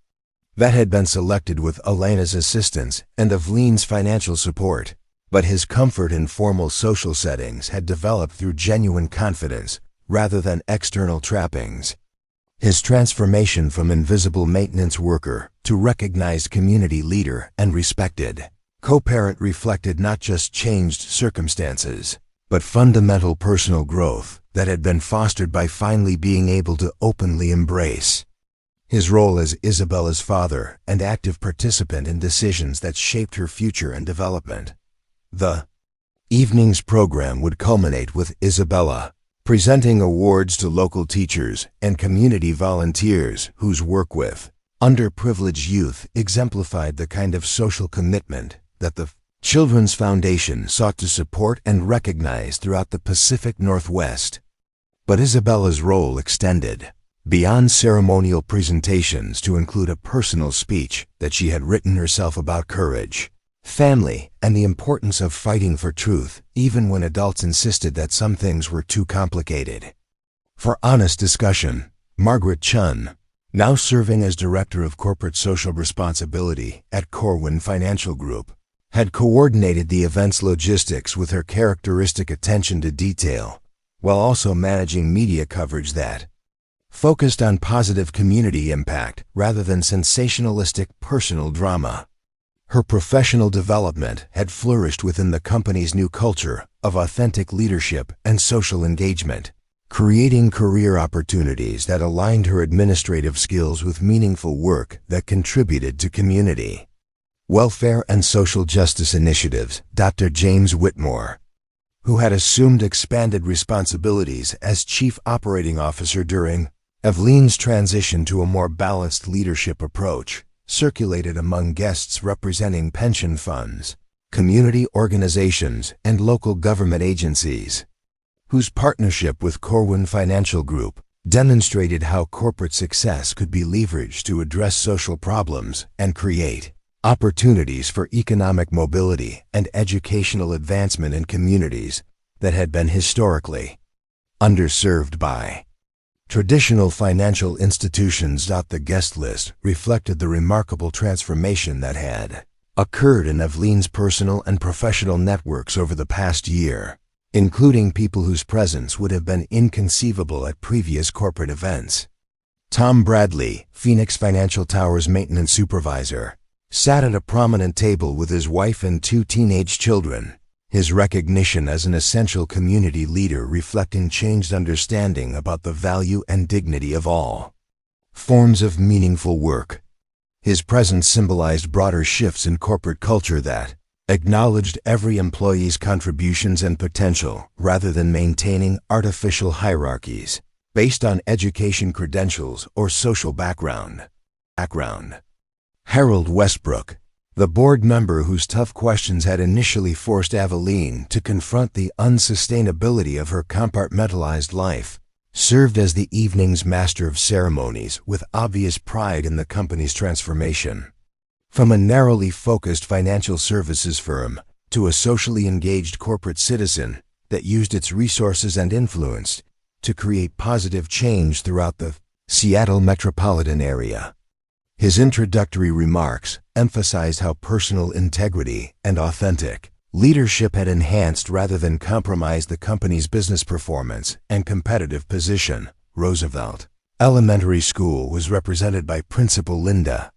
that had been selected with Elena's assistance and Eveline's financial support, but his comfort in formal social settings had developed through genuine confidence rather than external trappings. His transformation from invisible maintenance worker to recognized community leader and respected co-parent reflected not just changed circumstances, but fundamental personal growth that had been fostered by finally being able to openly embrace his role as Isabella's father and active participant in decisions that shaped her future and development. The evening's program would culminate with Isabella presenting awards to local teachers and community volunteers whose work with underprivileged youth exemplified the kind of social commitment that the Children's Foundation sought to support and recognize throughout the Pacific Northwest. But Isabella's role extended beyond ceremonial presentations to include a personal speech that she had written herself about courage, family, and the importance of fighting for truth, even when adults insisted that some things were too complicated. For honest discussion, Margaret Chun, now serving as Director of Corporate Social Responsibility at Corwin Financial Group, had coordinated the event's logistics with her characteristic attention to detail, while also managing media coverage that focused on positive community impact rather than sensationalistic personal drama. Her professional development had flourished within the company's new culture of authentic leadership and social engagement, creating career opportunities that aligned her administrative skills with meaningful work that contributed to community welfare and social justice initiatives. Dr. James Whitmore, who had assumed expanded responsibilities as Chief Operating Officer during Eveline's transition to a more balanced leadership approach, circulated among guests representing pension funds, community organizations, and local government agencies, whose partnership with Corwin Financial Group demonstrated how corporate success could be leveraged to address social problems and create opportunities for economic mobility and educational advancement in communities that had been historically underserved by traditional financial institutions. The guest list reflected the remarkable transformation that had occurred in Eveline's personal and professional networks over the past year, including people whose presence would have been inconceivable at previous corporate events. Tom Bradley, Phoenix Financial Tower's maintenance supervisor, sat at a prominent table with his wife and 2 teenage children, his recognition as an essential community leader reflecting changed understanding about the value and dignity of all forms of meaningful work. His presence symbolized broader shifts in corporate culture that acknowledged every employee's contributions and potential rather than maintaining artificial hierarchies based on education credentials or social background. Harold Westbrook, the board member whose tough questions had initially forced Eveline to confront the unsustainability of her compartmentalized life, served as the evening's master of ceremonies with obvious pride in the company's transformation. From a narrowly focused financial services firm to a socially engaged corporate citizen that used its resources and influence to create positive change throughout the Seattle metropolitan area. His introductory remarks emphasized how personal integrity and authentic leadership had enhanced rather than compromised the company's business performance and competitive position. Roosevelt Elementary School was represented by Principal Linda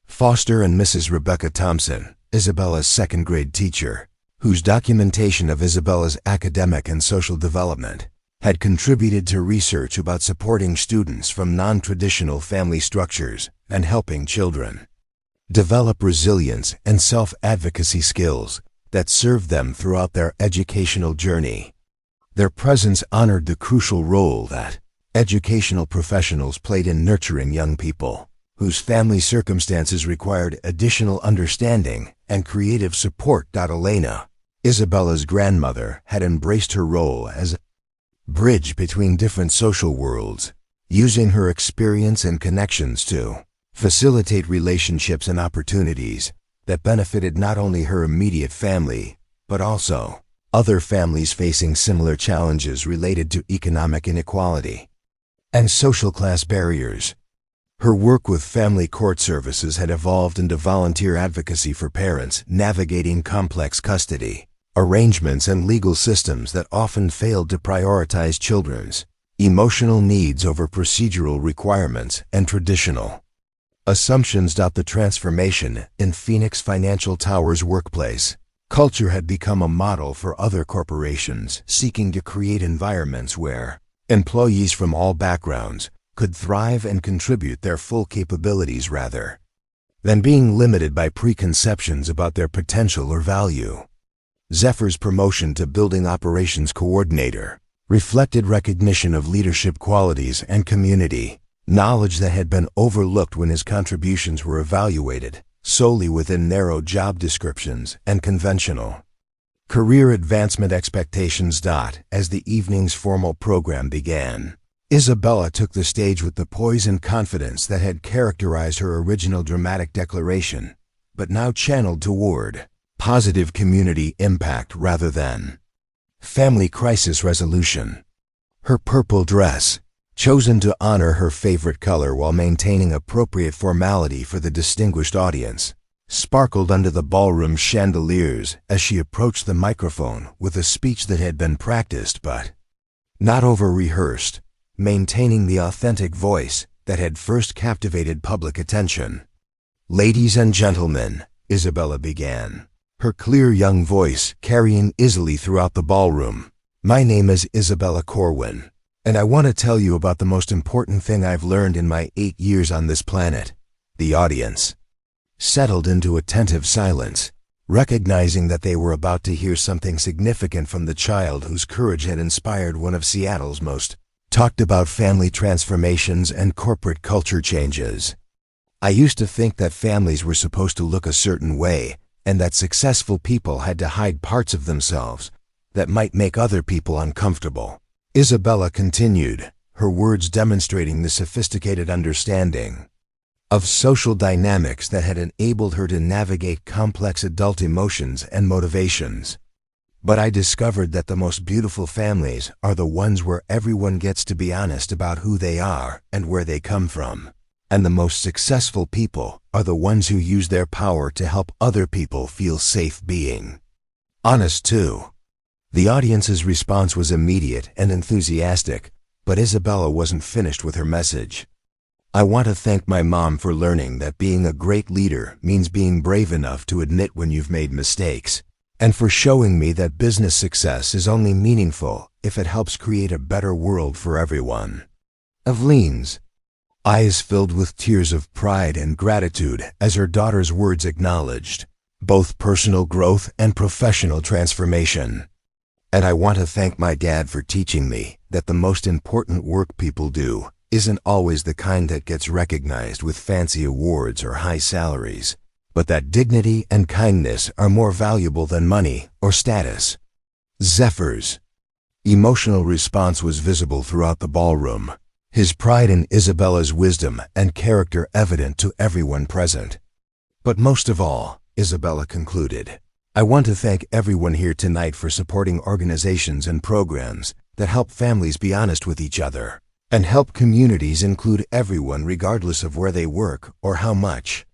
Foster and Mrs. Rebecca Thompson, Isabella's second-grade teacher, whose documentation of Isabella's academic and social development had contributed to research about supporting students from non-traditional family structures and helping children develop resilience and self-advocacy skills that served them throughout their educational journey. Their presence honored the crucial role that educational professionals played in nurturing young people whose family circumstances required additional understanding and creative support. Elena, Isabella's grandmother, had embraced her role as a bridge between different social worlds, using her experience and connections to facilitate relationships and opportunities that benefited not only her immediate family, but also other families facing similar challenges related to economic inequality and social class barriers. Her work with family court services had evolved into volunteer advocacy for parents navigating complex custody arrangements and legal systems that often failed to prioritize children's emotional needs over procedural requirements and traditional assumptions. The transformation in Phoenix Financial Tower's workplace culture had become a model for other corporations seeking to create environments where employees from all backgrounds could thrive and contribute their full capabilities rather than being limited by preconceptions about their potential or value. Zephyr's promotion to Building Operations Coordinator reflected recognition of leadership qualities and community knowledge that had been overlooked when his contributions were evaluated solely within narrow job descriptions and conventional career advancement expectations. As the evening's formal program began, Isabella took the stage with the poise and confidence that had characterized her original dramatic declaration, but now channeled toward positive community impact rather than family crisis resolution. Her purple dress, chosen to honor her favorite color while maintaining appropriate formality for the distinguished audience, sparkled under the ballroom chandeliers as she approached the microphone with a speech that had been practiced but not over-rehearsed, maintaining the authentic voice that had first captivated public attention. "Ladies and gentlemen," Isabella began, her clear young voice carrying easily throughout the ballroom, "my name is Isabella Corwin, and I want to tell you about the most important thing I've learned in my 8 years on this planet." The audience settled into attentive silence, recognizing that they were about to hear something significant from the child whose courage had inspired one of Seattle's most talked about family transformations and corporate culture changes. "I used to think that families were supposed to look a certain way, and that successful people had to hide parts of themselves that might make other people uncomfortable," Isabella continued, her words demonstrating the sophisticated understanding of social dynamics that had enabled her to navigate complex adult emotions and motivations. "But I discovered that the most beautiful families are the ones where everyone gets to be honest about who they are and where they come from. And the most successful people are the ones who use their power to help other people feel safe being honest too." The audience's response was immediate and enthusiastic, but Isabella wasn't finished with her message. "I want to thank my mom for learning that being a great leader means being brave enough to admit when you've made mistakes, and for showing me that business success is only meaningful if it helps create a better world for everyone." Eveline's eyes filled with tears of pride and gratitude as her daughter's words acknowledged both personal growth and professional transformation. "And I want to thank my dad for teaching me that the most important work people do isn't always the kind that gets recognized with fancy awards or high salaries, but that dignity and kindness are more valuable than money or status." Zephyr's emotional response was visible throughout the ballroom, his pride in Isabella's wisdom and character evident to everyone present. "But most of all," Isabella concluded, "I want to thank everyone here tonight for supporting organizations and programs that help families be honest with each other and help communities include everyone regardless of where they work or how much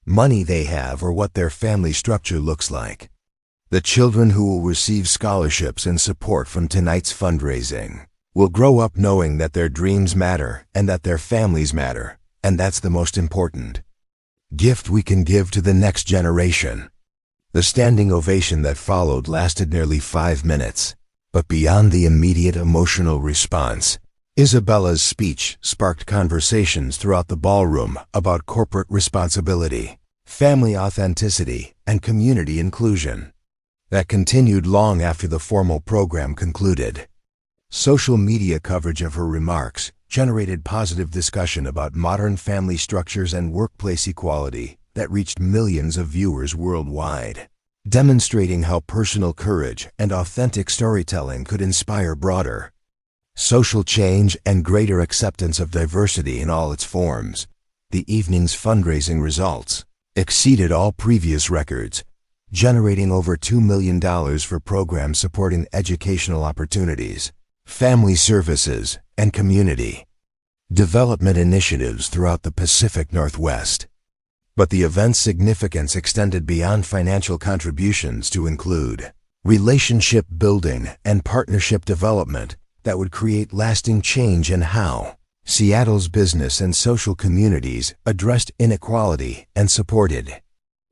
money they have or what their family structure looks like. The children who will receive scholarships and support from tonight's fundraising will grow up knowing that their dreams matter and that their families matter, and that's the most important." gift we can give to the next generation. The standing ovation that followed lasted nearly 5 minutes, but beyond the immediate emotional response, Isabella's speech sparked conversations throughout the ballroom about corporate responsibility, family authenticity, and community inclusion that continued long after the formal program concluded. Social media coverage of her remarks generated positive discussion about modern family structures and workplace equality that reached millions of viewers worldwide, demonstrating how personal courage and authentic storytelling could inspire broader social change and greater acceptance of diversity in all its forms. The evening's fundraising results exceeded all previous records, generating over $2 million for programs supporting educational opportunities, family services, and community development initiatives throughout the Pacific Northwest. But the event's significance extended beyond financial contributions to include relationship building and partnership development that would create lasting change in how Seattle's business and social communities addressed inequality and supported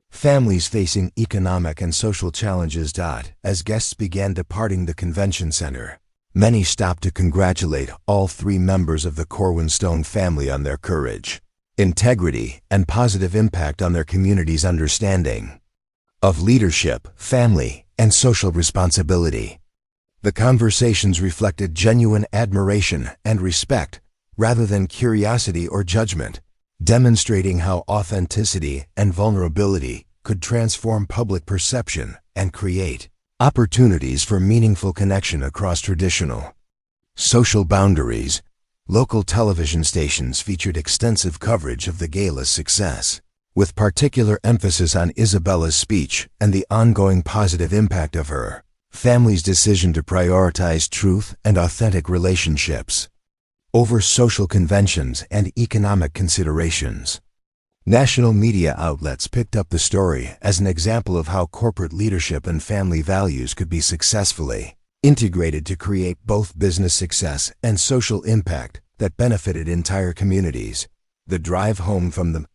families facing economic and social challenges. As guests began departing the convention center, many stopped to congratulate all 3 members of the Corwin-Stone family on their courage, integrity, and positive impact on their community's understanding of leadership, family, and social responsibility. The conversations reflected genuine admiration and respect rather than curiosity or judgment, demonstrating how authenticity and vulnerability could transform public perception and create opportunities for meaningful connection across traditional social boundaries. Local television stations featured extensive coverage of the gala's success, with particular emphasis on Isabella's speech and the ongoing positive impact of her family's decision to prioritize truth and authentic relationships over social conventions and economic considerations. National media outlets picked up the story as an example of how corporate leadership and family values could be successfully integrated to create both business success and social impact that benefited entire communities. The drive home from the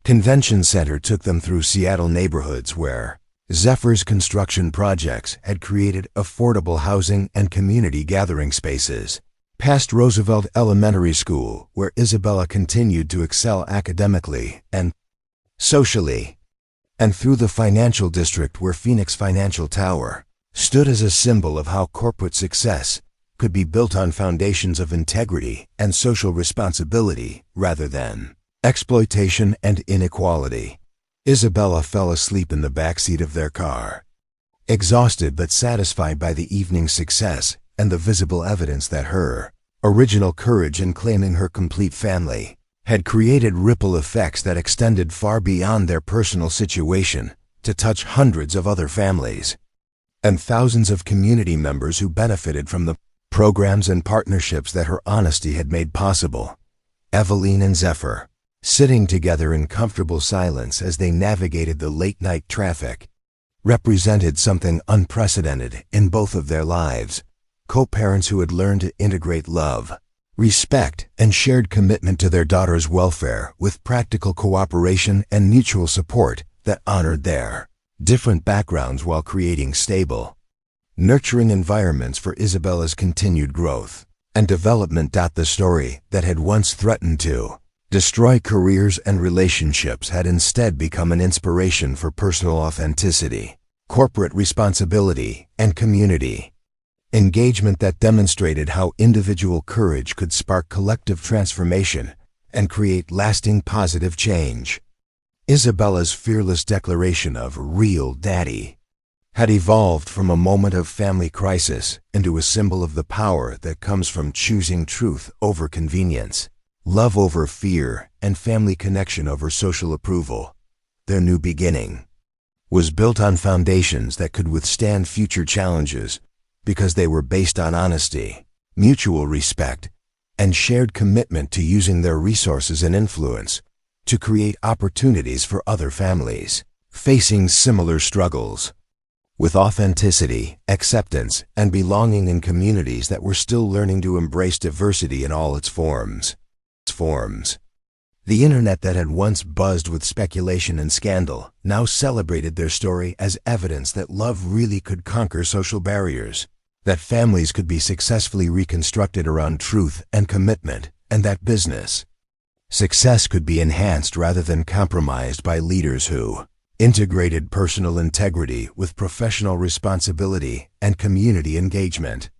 convention center took them through Seattle neighborhoods where Zephyr's construction projects had created affordable housing and community gathering spaces, past Roosevelt Elementary School, where Isabella continued to excel academically and socially, and through the financial district where Phoenix Financial Tower stood as a symbol of how corporate success could be built on foundations of integrity and social responsibility rather than exploitation and inequality. Isabella fell asleep in the backseat of their car, exhausted but satisfied by the evening's success and the visible evidence that her original courage in claiming her complete family had created ripple effects that extended far beyond their personal situation to touch hundreds of other families and thousands of community members who benefited from the programs and partnerships that her honesty had made possible. Eveline and Zephyr, sitting together in comfortable silence as they navigated the late-night traffic, represented something unprecedented in both of their lives. Co-parents who had learned to integrate love, respect, and shared commitment to their daughter's welfare with practical cooperation and mutual support that honored their different backgrounds while creating stable, nurturing environments for Isabella's continued growth and development. The story that had once threatened to destroy careers and relationships had instead become an inspiration for personal authenticity, corporate responsibility, and community engagement that demonstrated how individual courage could spark collective transformation and create lasting positive change. Isabella's fearless declaration of "Real Daddy" had evolved from a moment of family crisis into a symbol of the power that comes from choosing truth over convenience, love over fear, and family connection over social approval. Their new beginning was built on foundations that could withstand future challenges because they were based on honesty, mutual respect, and shared commitment to using their resources and influence to create opportunities for other families facing similar struggles, with authenticity, acceptance, and belonging in communities that were still learning to embrace diversity in all its forms. The internet that had once buzzed with speculation and scandal now celebrated their story as evidence that love really could conquer social barriers, that families could be successfully reconstructed around truth and commitment, and that business success could be enhanced rather than compromised by leaders who integrated personal integrity with professional responsibility and community engagement.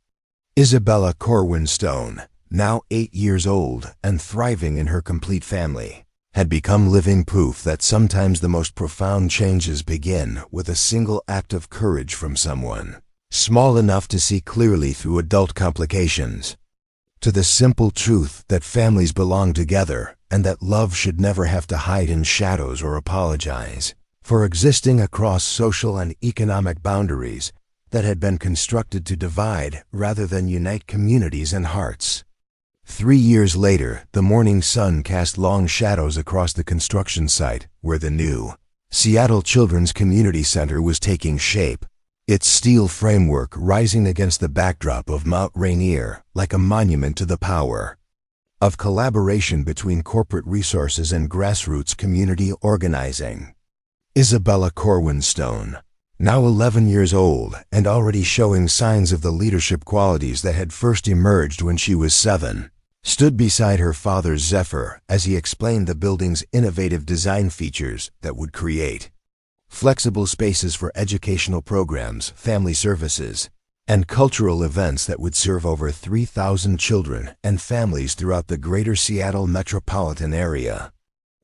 Isabella Corwin Stone, now 8 years old and thriving in her complete family, had become living proof that sometimes the most profound changes begin with a single act of courage from someone small enough to see clearly through adult complications, to the simple truth that families belong together and that love should never have to hide in shadows or apologize for existing across social and economic boundaries that had been constructed to divide rather than unite communities and hearts. 3 years later, the morning sun cast long shadows across the construction site where the new Seattle Children's Community Center was taking shape, its steel framework rising against the backdrop of Mount Rainier like a monument to the power of collaboration between corporate resources and grassroots community organizing. Isabella Corwin Stone, now 11 years old and already showing signs of the leadership qualities that had first emerged when she was 7, stood beside her father Zephyr as he explained the building's innovative design features that would create flexible spaces for educational programs, family services, and cultural events that would serve over 3,000 children and families throughout the greater Seattle metropolitan area.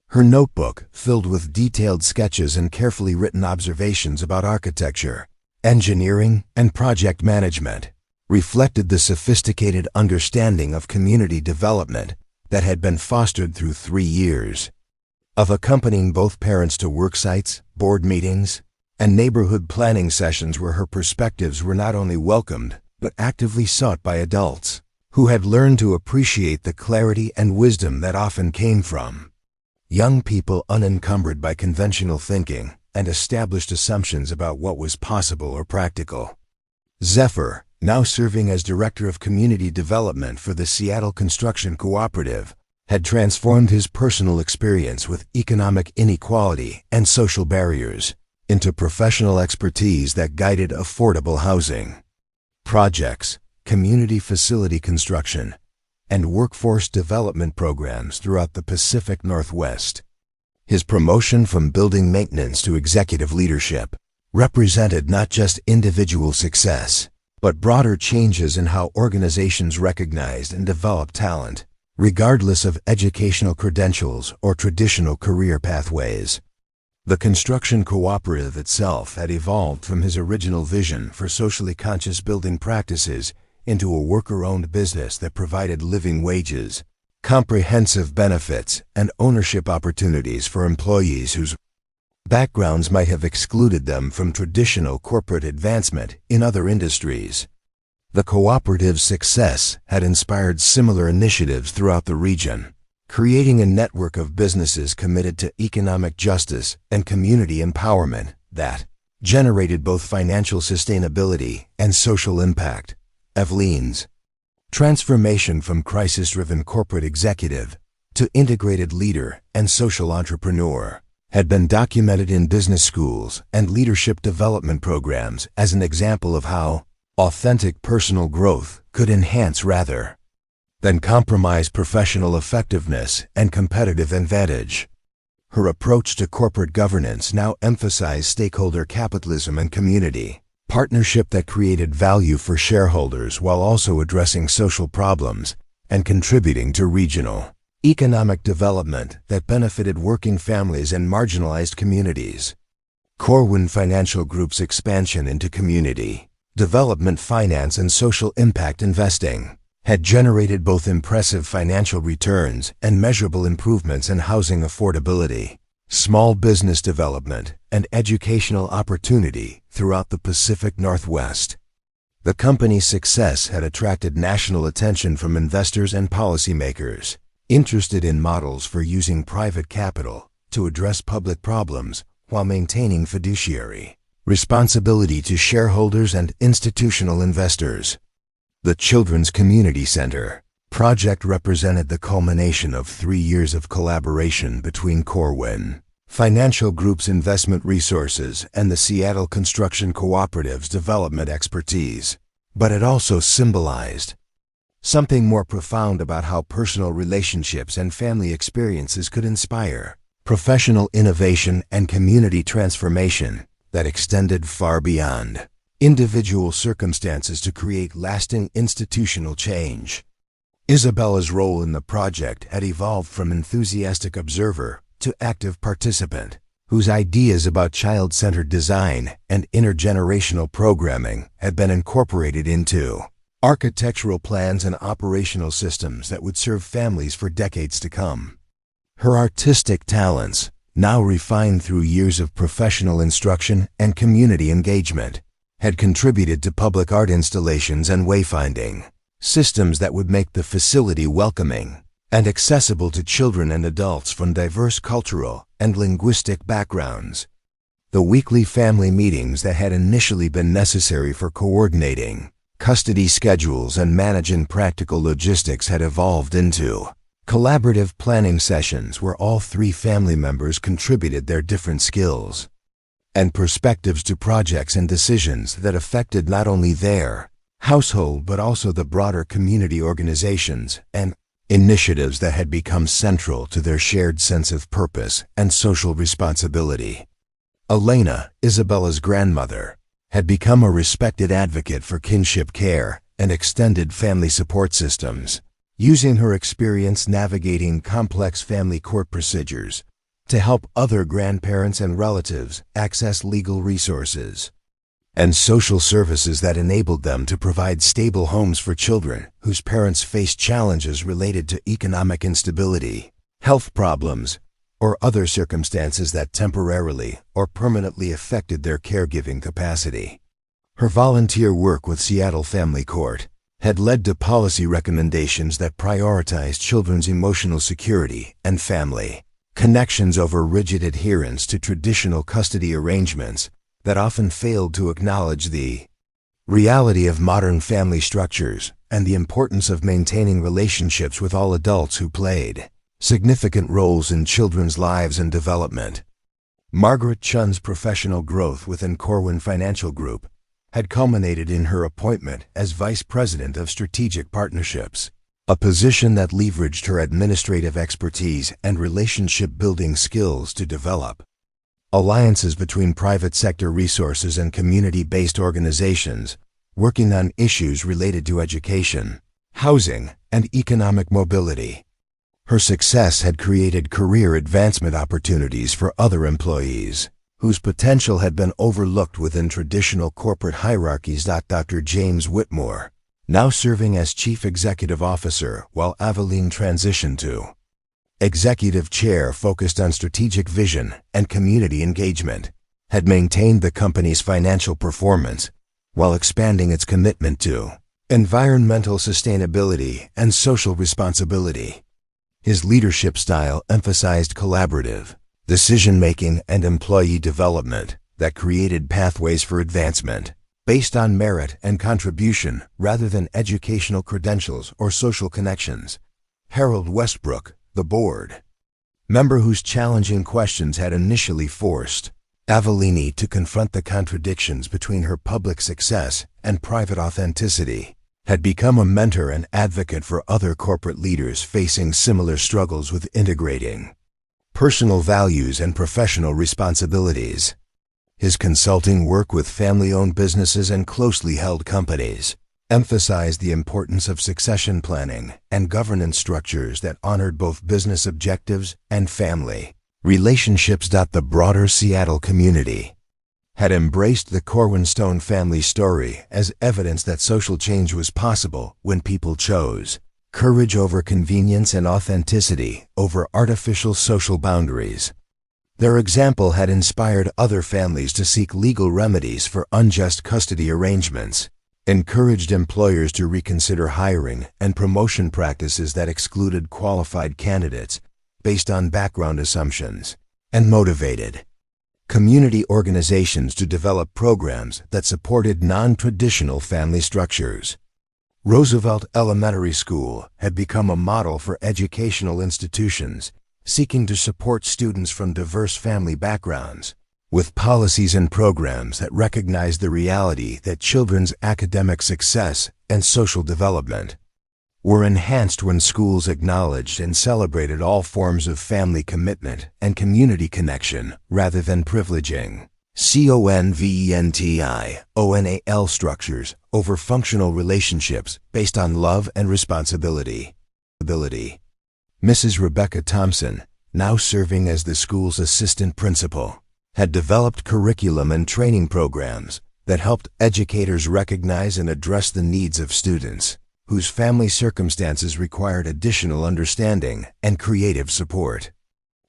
Her notebook, filled with detailed sketches and carefully written observations about architecture, engineering, and project management, reflected the sophisticated understanding of community development that had been fostered through 3 years of accompanying both parents to work sites, board meetings, and neighborhood planning sessions where her perspectives were not only welcomed but actively sought by adults who had learned to appreciate the clarity and wisdom that often came from young people unencumbered by conventional thinking and established assumptions about what was possible or practical. Zephyr, now serving as Director of Community Development for the Seattle Construction Cooperative, had transformed his personal experience with economic inequality and social barriers into professional expertise that guided affordable housing projects, community facility construction, and workforce development programs throughout the Pacific Northwest. His promotion from building maintenance to executive leadership represented not just individual success, but broader changes in how organizations recognized and developed talent, regardless of educational credentials or traditional career pathways. The construction cooperative itself had evolved from his original vision for socially conscious building practices into a worker-owned business that provided living wages, comprehensive benefits, and ownership opportunities for employees whose backgrounds might have excluded them from traditional corporate advancement in other industries. The cooperative's success had inspired similar initiatives throughout the region, creating a network of businesses committed to economic justice and community empowerment that generated both financial sustainability and social impact. Eveline's transformation from crisis-driven corporate executive to integrated leader and social entrepreneur had been documented in business schools and leadership development programs as an example of how authentic personal growth could enhance rather than compromise professional effectiveness and competitive advantage. Her approach to corporate governance now emphasized stakeholder capitalism and community partnership that created value for shareholders while also addressing social problems and contributing to regional economic development that benefited working families and marginalized communities. Corwin Financial Group's expansion into community development finance and social impact investing had generated both impressive financial returns and measurable improvements in housing affordability, small business development, and educational opportunity throughout the Pacific Northwest. The company's success had attracted national attention from investors and policymakers interested in models for using private capital to address public problems while maintaining fiduciary responsibility to shareholders and institutional investors. The Children's Community Center, project represented the culmination of 3 years of collaboration between Corwin Financial Group's investment resources and the Seattle Construction Cooperative's development expertise. But it also symbolized something more profound about how personal relationships and family experiences could inspire professional innovation and community transformation that extended far beyond individual circumstances to create lasting institutional change. Isabella's role in the project had evolved from enthusiastic observer to active participant, whose ideas about child-centered design and intergenerational programming had been incorporated into architectural plans and operational systems that would serve families for decades to come. Her artistic talents, now refined through years of professional instruction and community engagement, had contributed to public art installations and wayfinding systems that would make the facility welcoming and accessible to children and adults from diverse cultural and linguistic backgrounds. The weekly family meetings that had initially been necessary for coordinating custody schedules and managing practical logistics had evolved into collaborative planning sessions where all 3 family members contributed their different skills and perspectives to projects and decisions that affected not only their household but also the broader community organizations and initiatives that had become central to their shared sense of purpose and social responsibility. Elena, Isabella's grandmother, had become a respected advocate for kinship care and extended family support systems, using her experience navigating complex family court procedures to help other grandparents and relatives access legal resources and social services that enabled them to provide stable homes for children whose parents faced challenges related to economic instability, health problems, or other circumstances that temporarily or permanently affected their caregiving capacity. Her volunteer work with Seattle Family Court had led to policy recommendations that prioritized children's emotional security and family connections over rigid adherence to traditional custody arrangements that often failed to acknowledge the reality of modern family structures and the importance of maintaining relationships with all adults who played significant roles in children's lives and development. Margaret Chun's professional growth within Corwin Financial Group had culminated in her appointment as Vice President of Strategic Partnerships, a position that leveraged her administrative expertise and relationship-building skills to develop alliances between private sector resources and community-based organizations working on issues related to education, housing, and economic mobility. Her success had created career advancement opportunities for other employees whose potential had been overlooked within traditional corporate hierarchies. Dr. James Whitmore, now serving as Chief Executive Officer while Aveline transitioned to Executive Chair focused on strategic vision and community engagement, had maintained the company's financial performance while expanding its commitment to environmental sustainability and social responsibility. His leadership style emphasized collaborative decision-making and employee development that created pathways for advancement based on merit and contribution rather than educational credentials or social connections. Harold Westbrook, the board member whose challenging questions had initially forced Aveline to confront the contradictions between her public success and private authenticity, had become a mentor and advocate for other corporate leaders facing similar struggles with integrating personal values and professional responsibilities. His consulting work with family-owned businesses and closely held companies emphasized the importance of succession planning and governance structures that honored both business objectives and family relationships. The broader Seattle community had embraced the Corwin Stone family story as evidence that social change was possible when people chose courage over convenience and authenticity over artificial social boundaries. Their example had inspired other families to seek legal remedies for unjust custody arrangements, encouraged employers to reconsider hiring and promotion practices that excluded qualified candidates based on background assumptions, and motivated community organizations to develop programs that supported non-traditional family structures. Roosevelt Elementary School had become a model for educational institutions seeking to support students from diverse family backgrounds, with policies and programs that recognized the reality that children's academic success and social development were enhanced when schools acknowledged and celebrated all forms of family commitment and community connection rather than privileging CONVENTIONAL structures over functional relationships based on love and responsibility. Mrs. Rebecca Thompson, now serving as the school's assistant principal, had developed curriculum and training programs that helped educators recognize and address the needs of students whose family circumstances required additional understanding and creative support.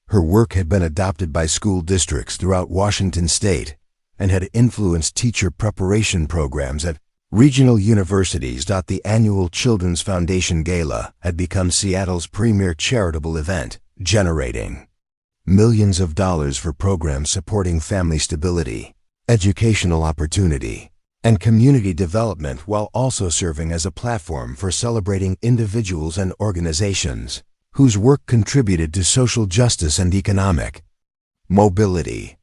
Her work had been adopted by school districts throughout Washington state and had influenced teacher preparation programs at regional universities. The annual Children's Foundation Gala had become Seattle's premier charitable event, generating millions of dollars for programs supporting family stability, educational opportunity, and community development, while also serving as a platform for celebrating individuals and organizations whose work contributed to social justice and economic mobility.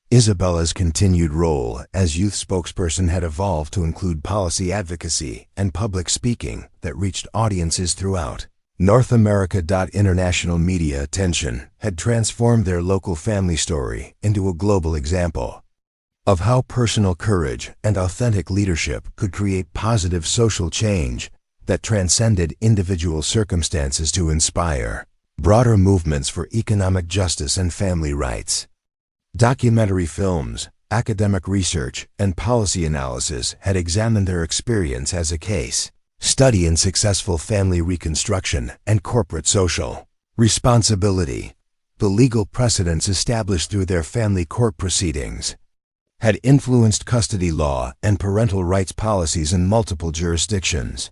Isabella's continued role as youth spokesperson had evolved to include policy advocacy and public speaking that reached audiences throughout North America. International media attention had transformed their local family story into a global example of how personal courage and authentic leadership could create positive social change that transcended individual circumstances to inspire broader movements for economic justice and family rights. Documentary films, academic research, and policy analysis had examined their experience as a case study in successful family reconstruction and corporate social responsibility. The legal precedents established through their family court proceedings had influenced custody law and parental rights policies in multiple jurisdictions,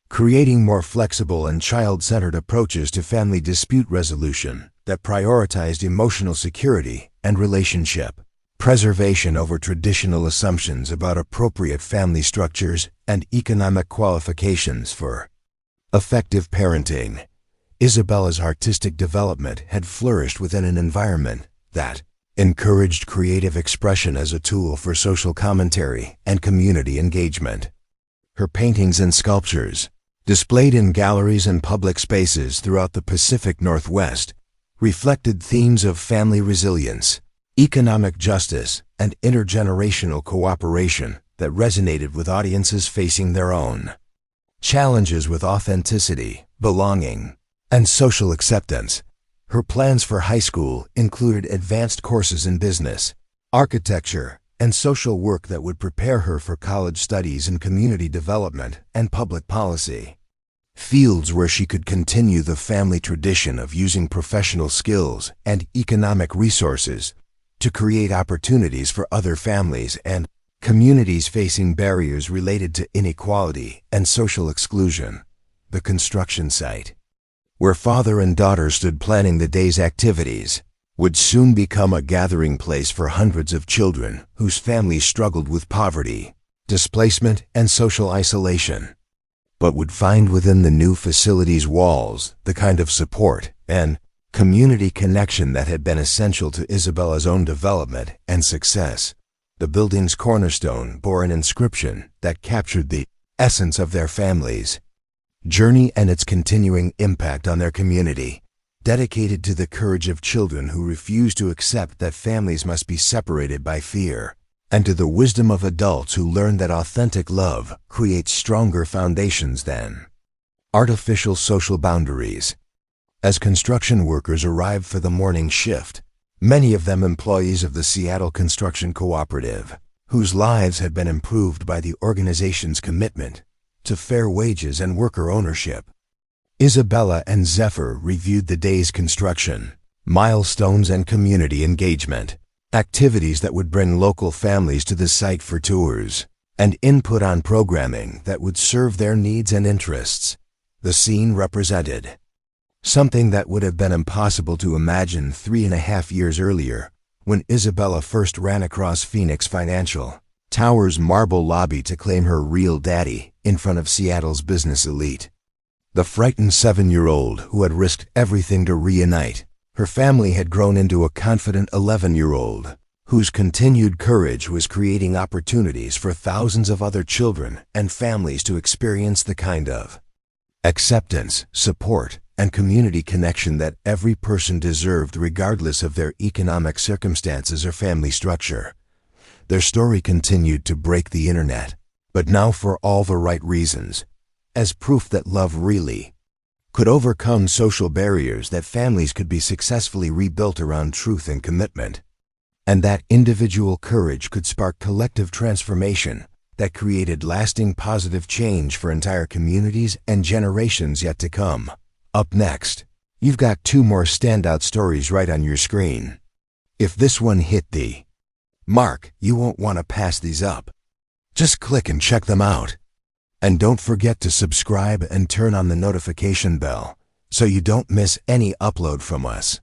creating more flexible and child-centered approaches to family dispute resolution that prioritized emotional security and relationship preservation over traditional assumptions about appropriate family structures and economic qualifications for effective parenting. Isabella's artistic development had flourished within an environment that encouraged creative expression as a tool for social commentary and community engagement. Her paintings and sculptures, displayed in galleries and public spaces throughout the Pacific Northwest, reflected themes of family resilience, economic justice, and intergenerational cooperation that resonated with audiences facing their own challenges with authenticity, belonging, and social acceptance. Her plans for high school included advanced courses in business, architecture, and social work that would prepare her for college studies in community development and public policy, fields where she could continue the family tradition of using professional skills and economic resources to create opportunities for other families and communities facing barriers related to inequality and social exclusion. The construction site, where father and daughter stood planning the day's activities, would soon become a gathering place for hundreds of children whose families struggled with poverty, displacement, and social isolation, but would find within the new facility's walls the kind of support and community connection that had been essential to Isabella's own development and success. The building's cornerstone bore an inscription that captured the essence of their family's journey and its continuing impact on their community, dedicated to the courage of children who refuse to accept that families must be separated by fear, and to the wisdom of adults who learn that authentic love creates stronger foundations than artificial social boundaries. As construction workers arrived for the morning shift, many of them employees of the Seattle Construction Cooperative, whose lives had been improved by the organization's commitment to fair wages and worker ownership. Isabella and Zephyr reviewed the day's construction, milestones, and community engagement, activities that would bring local families to the site for tours, and input on programming that would serve their needs and interests. The scene represented something that would have been impossible to imagine 3.5 years earlier, when Isabella first ran across Phoenix Financial. Tower's marble lobby to claim her real daddy in front of Seattle's business elite. The frightened 7-year-old who had risked everything to reunite. Her family had grown into a confident 11-year-old whose continued courage was creating opportunities for thousands of other children and families to experience the kind of acceptance, support, and community connection that every person deserved regardless of their economic circumstances or family structure. Their story continued to break the internet, but now for all the right reasons, as proof that love really could overcome social barriers, that families could be successfully rebuilt around truth and commitment, and that individual courage could spark collective transformation that created lasting positive change for entire communities and generations yet to come. Up next, you've got 2 more standout stories right on your screen. If this one hit the mark, you won't want to pass these up. Just click and check them out. And don't forget to subscribe and turn on the notification bell so you don't miss any upload from us.